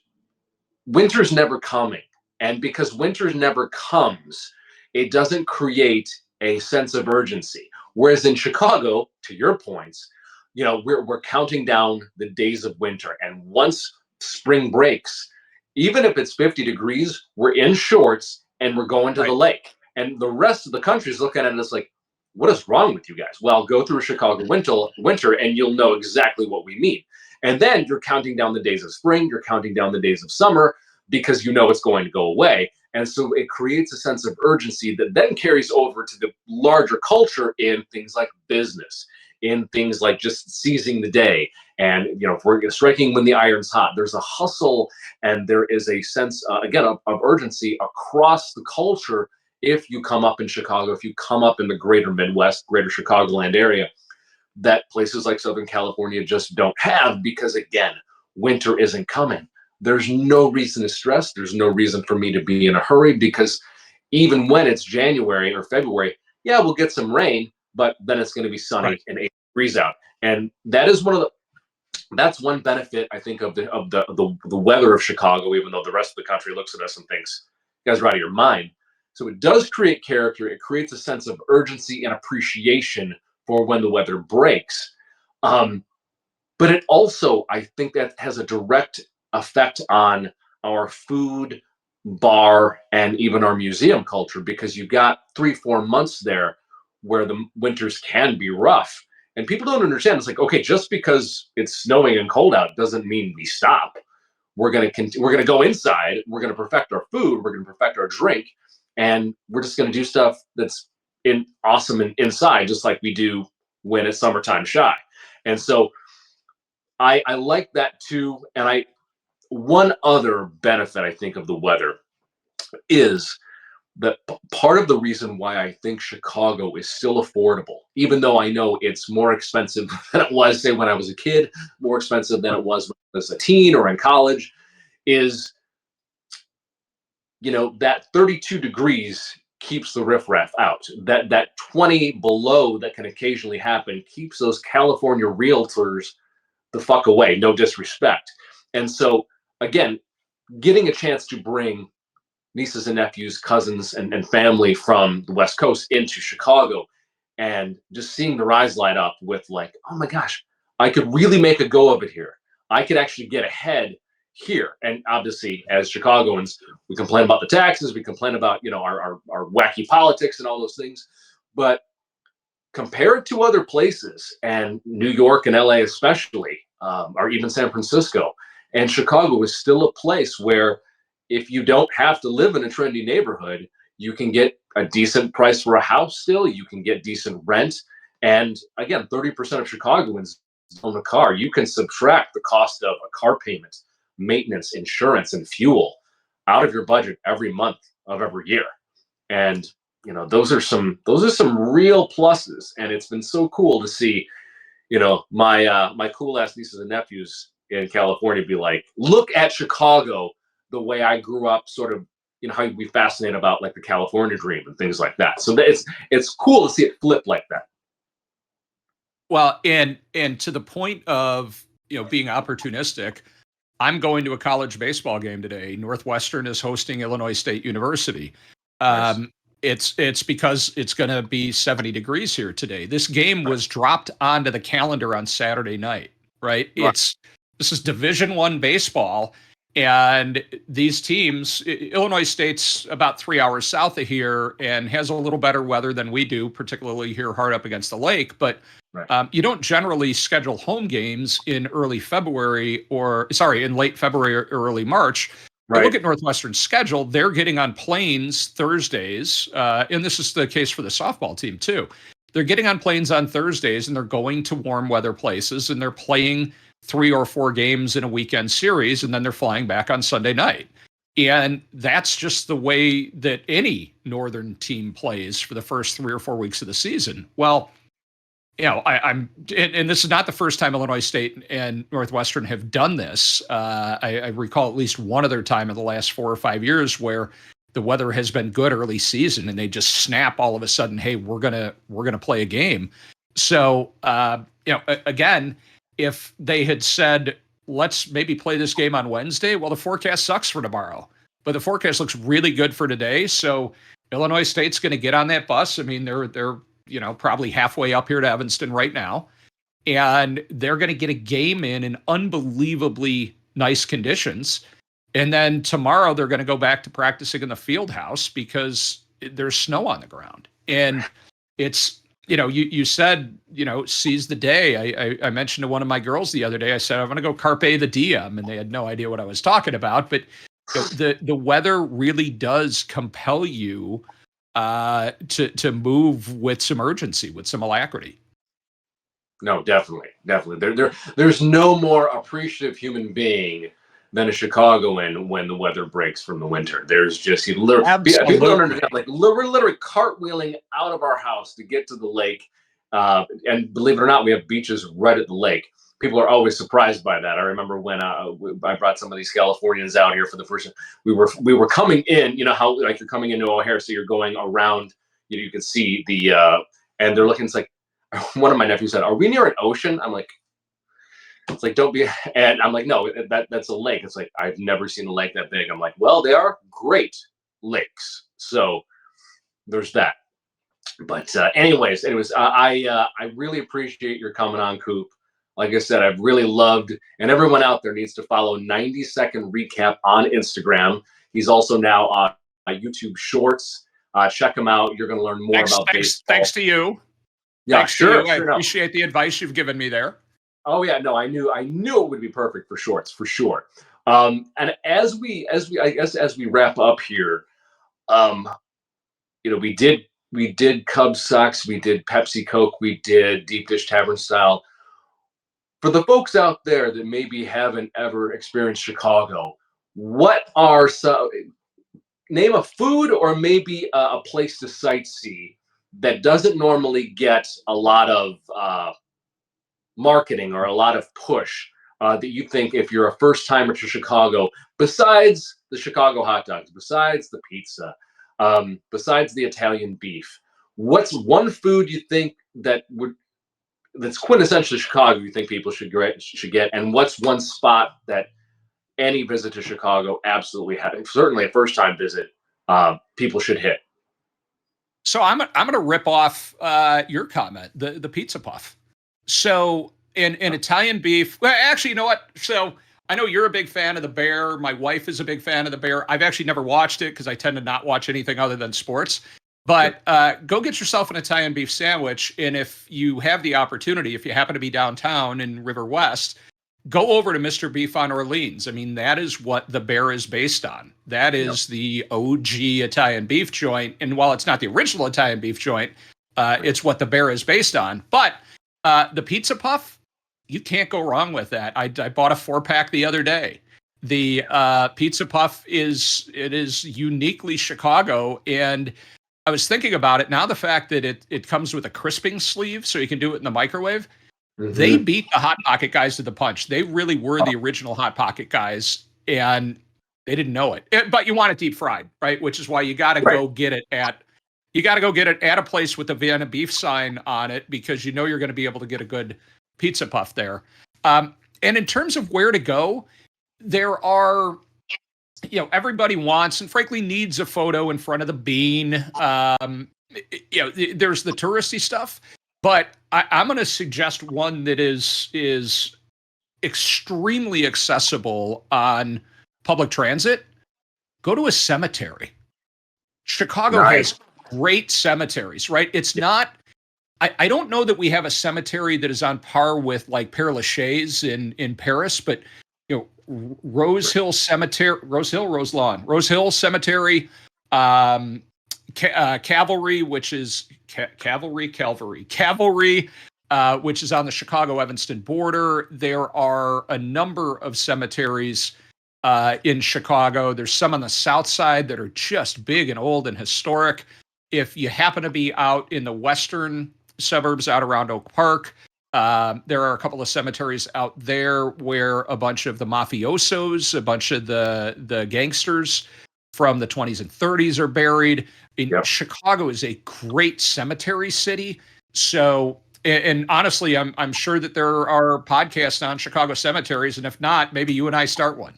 winter's never coming. And because winter never comes, it doesn't create a sense of urgency. Whereas in Chicago, to your points, we're counting down the days of winter. And once spring breaks, even if it's 50 degrees, we're in shorts and we're going to the Right. lake. And the rest of the country is looking at us like, what is wrong with you guys? Well, go through a Chicago winter and you'll know exactly what we mean. And then you're counting down the days of spring, you're counting down the days of summer because you know it's going to go away. And so it creates a sense of urgency that then carries over to the larger culture in things like business, in things like just seizing the day. And, if we're striking when the iron's hot, there's a hustle and there is a sense, again, of urgency across the culture. If you come up in Chicago, if you come up in the greater Midwest, greater Chicagoland area, that places like Southern California just don't have because, again, winter isn't coming. There's no reason to stress. There's no reason for me to be in a hurry because even when it's January or February, yeah, we'll get some rain, but then it's going to be sunny Right. and 8 degrees out. And that is that's one benefit I think of the weather of Chicago, even though the rest of the country looks at us and thinks, you guys are out of your mind. So it does create character. It creates a sense of urgency and appreciation for when the weather breaks. Um, but it also, I think that has a direct effect on our food, bar, and even our museum culture because you've got 3-4 months there where the winters can be rough. And people don't understand. It's like, okay, just because it's snowing and cold out doesn't mean we stop. We're gonna go inside. We're gonna perfect our food. We're gonna perfect our drink, and we're just gonna do stuff that's awesome and inside, just like we do when it's summertime shy. And so I like that too. And one other benefit I think of the weather is that part of the reason why I think Chicago is still affordable even though I know it's more expensive than it was, say, when I was a kid, more expensive than it was when I was a teen or in college, is, that 32 degrees keeps the riffraff out. That 20 below that can occasionally happen keeps those California realtors the fuck away. No disrespect. And so, again, getting a chance to bring nieces and nephews, cousins, and family from the West Coast into Chicago, and just seeing the rise light up with, like, oh my gosh, I could really make a go of it here. I could actually get ahead here. And obviously, as Chicagoans, we complain about the taxes, we complain about, our wacky politics and all those things. But compared to other places, and New York and LA especially, or even San Francisco, and Chicago is still a place where, if you don't have to live in a trendy neighborhood, you can get a decent price for a house still. You can get decent rent. And again, 30% of Chicagoans own a car. You can subtract the cost of a car payment, maintenance, insurance, and fuel out of your budget every month of every year. And those are some real pluses. And it's been so cool to see, my cool ass nieces and nephews in California be like, look at Chicago the way I grew up, sort of, how you'd be fascinated about, like, the California dream and things like that. So it's cool to see it flip like that. Well, and to the point of, being opportunistic, I'm going to a college baseball game today. Northwestern is hosting Illinois State University. Nice. It's because it's going to be 70 degrees here today. This game was dropped onto the calendar on Saturday night, right? This is Division I baseball, and these teams, Illinois State's about 3 hours south of here and has a little better weather than we do, particularly here hard up against the lake. But you don't generally schedule home games in in late February or early March. Right. Look at Northwestern's schedule. They're getting on planes Thursdays, and this is the case for the softball team too. They're getting on planes on Thursdays, and they're going to warm weather places, and they're playing 3 or 4 games in a weekend series, and then they're flying back on Sunday night. And that's just the way that any Northern team plays for the first 3 or 4 weeks of the season. Well, and this is not the first time Illinois State and Northwestern have done this. I recall at least one other time in the last 4 or 5 years where the weather has been good early season, and they just snap all of a sudden, hey, we're gonna play a game. So again, if they had said, let's maybe play this game on Wednesday, well, the forecast sucks for tomorrow, but the forecast looks really good for today. So Illinois State's going to get on that bus. I mean, they're probably halfway up here to Evanston right now, and they're going to get a game in unbelievably nice conditions. And then tomorrow they're going to go back to practicing in the field house because there's snow on the ground. And it's, you said, seize the day. I mentioned to one of my girls the other day, I said, I'm going to go carpe the diem, and they had no idea what I was talking about. But the weather really does compel you to move with some urgency, with some alacrity. No, definitely. There's no more appreciative human being than a Chicagoan when the weather breaks from the winter. There's just, people don't understand, like, we're literally cartwheeling out of our house to get to the lake, and believe it or not, we have beaches right at the lake. People are always surprised by that. I remember when I brought some of these Californians out here for the first time. We were coming in, how, like, you're coming into O'Hare, so you're going around. You can see the and they're looking. It's like, one of my nephews said, "Are we near an ocean?" I'm like, it's like, don't be. And I'm like, no, that's a lake. It's like, I've never seen a lake that big. I'm like, well, they are great lakes. So there's that. But anyways, I really appreciate your coming on, Coop. Like I said, I've really loved, and everyone out there needs to follow 90-second recap on Instagram. He's also now on YouTube Shorts. Check him out. You're going to learn more about baseball. Thanks to you. Yeah, thanks sure. To you. I appreciate the advice you've given me there. Oh yeah, no, I knew it would be perfect for Shorts for sure. And as we wrap up here, we did Cubs Sox, we did Pepsi Coke, we did Deep Dish Tavern Style. For the folks out there that maybe haven't ever experienced Chicago, name a food or maybe a place to sightsee that doesn't normally get a lot of marketing or a lot of push that you think if you're a first timer to Chicago, besides the Chicago hot dogs, besides the pizza, besides the Italian beef, what's one food you think that's quintessentially Chicago you think people should get, and what's one spot that any visit to Chicago absolutely having certainly a first time visit people should hit? So I'm going to rip off your comment, the pizza puff. So in Italian beef, well, actually, you know what? So I know you're a big fan of the Bear. My wife is a big fan of the Bear. I've actually never watched it because I tend to not watch anything other than sports. But go get yourself an Italian beef sandwich, and if you have the opportunity, if you happen to be downtown in River West, go over to Mr. Beef on Orleans. I mean, that is what the Bear is based on. That is the OG Italian beef joint. And while it's not the original Italian beef joint, it's what the Bear is based on. But the pizza puff, you can't go wrong with that. I bought a 4-pack the other day. The pizza puff is uniquely Chicago. And I was thinking about it now, the fact that it comes with a crisping sleeve, so you can do it in the microwave. They beat the Hot Pocket guys to the punch. They really were the original Hot Pocket guys, and they didn't know it. But you want it deep fried, right? Which is why you got to go get it at a place with the Vienna beef sign on it, because you know you're going to be able to get a good pizza puff there. And in terms of where to go, there are, everybody wants and frankly needs a photo in front of the Bean. There's the touristy stuff. But I'm going to suggest one that is extremely accessible on public transit. Go to a cemetery. Chicago has great cemeteries, right? It's not. I don't know that we have a cemetery that is on par with like Père Lachaise in Paris, but Rose Hill Cemetery, Rose Hill Cemetery. Cavalry, which is Cavalry, which is on the Chicago-Evanston border. There are a number of cemeteries in Chicago. There's some on the south side that are just big and old and historic. If you happen to be out in the western suburbs, out around Oak Park, there are a couple of cemeteries out there where a bunch of the mafiosos, a bunch of the gangsters from the 20s and 30s are buried. Chicago is a great cemetery city. So, and honestly, I'm sure that there are podcasts on Chicago cemeteries, and if not, maybe you and I start one.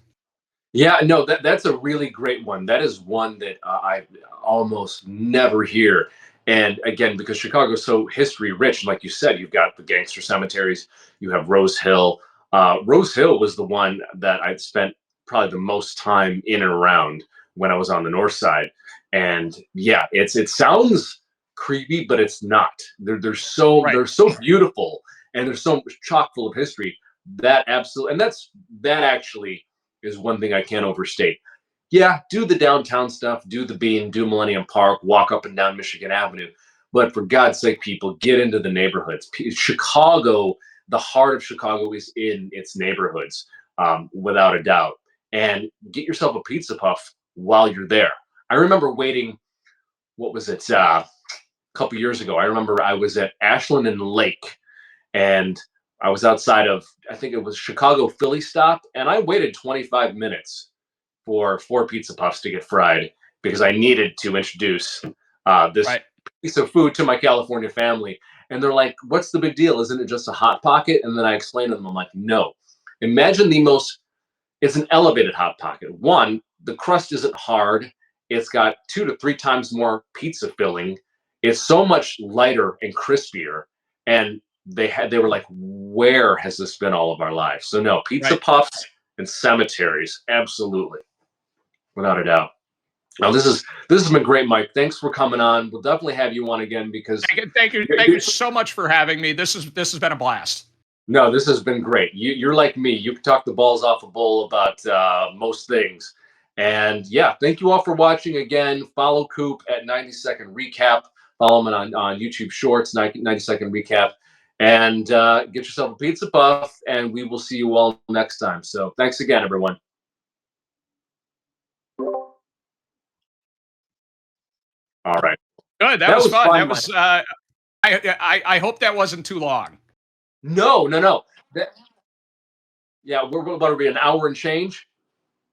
Yeah, no, that's a really great one. That is one that I almost never hear. And again, because Chicago is so history rich, like you said, you've got the gangster cemeteries, you have Rose Hill. Rose Hill was the one that I'd spent probably the most time in and around when I was on the north side. And yeah, it sounds creepy, but it's not. They're so beautiful, and they're so chock full of history. That absolutely, and that actually is one thing I can't overstate. Yeah, do the downtown stuff, do the Bean, do Millennium Park, walk up and down Michigan Avenue. But for God's sake, people, get into the neighborhoods. Chicago, the heart of Chicago is in its neighborhoods, without a doubt. And get yourself a pizza puff while you're there. I remember waiting, what was it, a couple years ago. I remember I was at Ashland and Lake, and I was outside of, I think it was Chicago Philly stop, and I waited 25 minutes for 4 pizza puffs to get fried because I needed to introduce this piece of food to my California family. And they're like, "What's the big deal? Isn't it just a Hot Pocket?" And then I explained to them, I'm like, "No. Imagine it's an elevated Hot Pocket. One, the crust isn't hard. It's got 2 to 3 times more pizza filling. It's so much lighter and crispier." And they were like, "Where has this been all of our lives?" So no, pizza puffs and cemeteries, absolutely, without a doubt. Now this has been great, Mike. Thanks for coming on. We'll definitely have you on again because thank you so much for having me. This has been a blast. No, this has been great. You're like me. You can talk the balls off a bowl about most things. And yeah, thank you all for watching. Again, follow Coop at 90-second recap. Follow him on YouTube Shorts, 90-second recap. And get yourself a pizza puff, and we will see you all next time. So thanks again, everyone. All right. Good. That That was was fun. fun, That Mike. was. I hope that wasn't too long. No, no, no. Yeah, we're about to be an hour and change.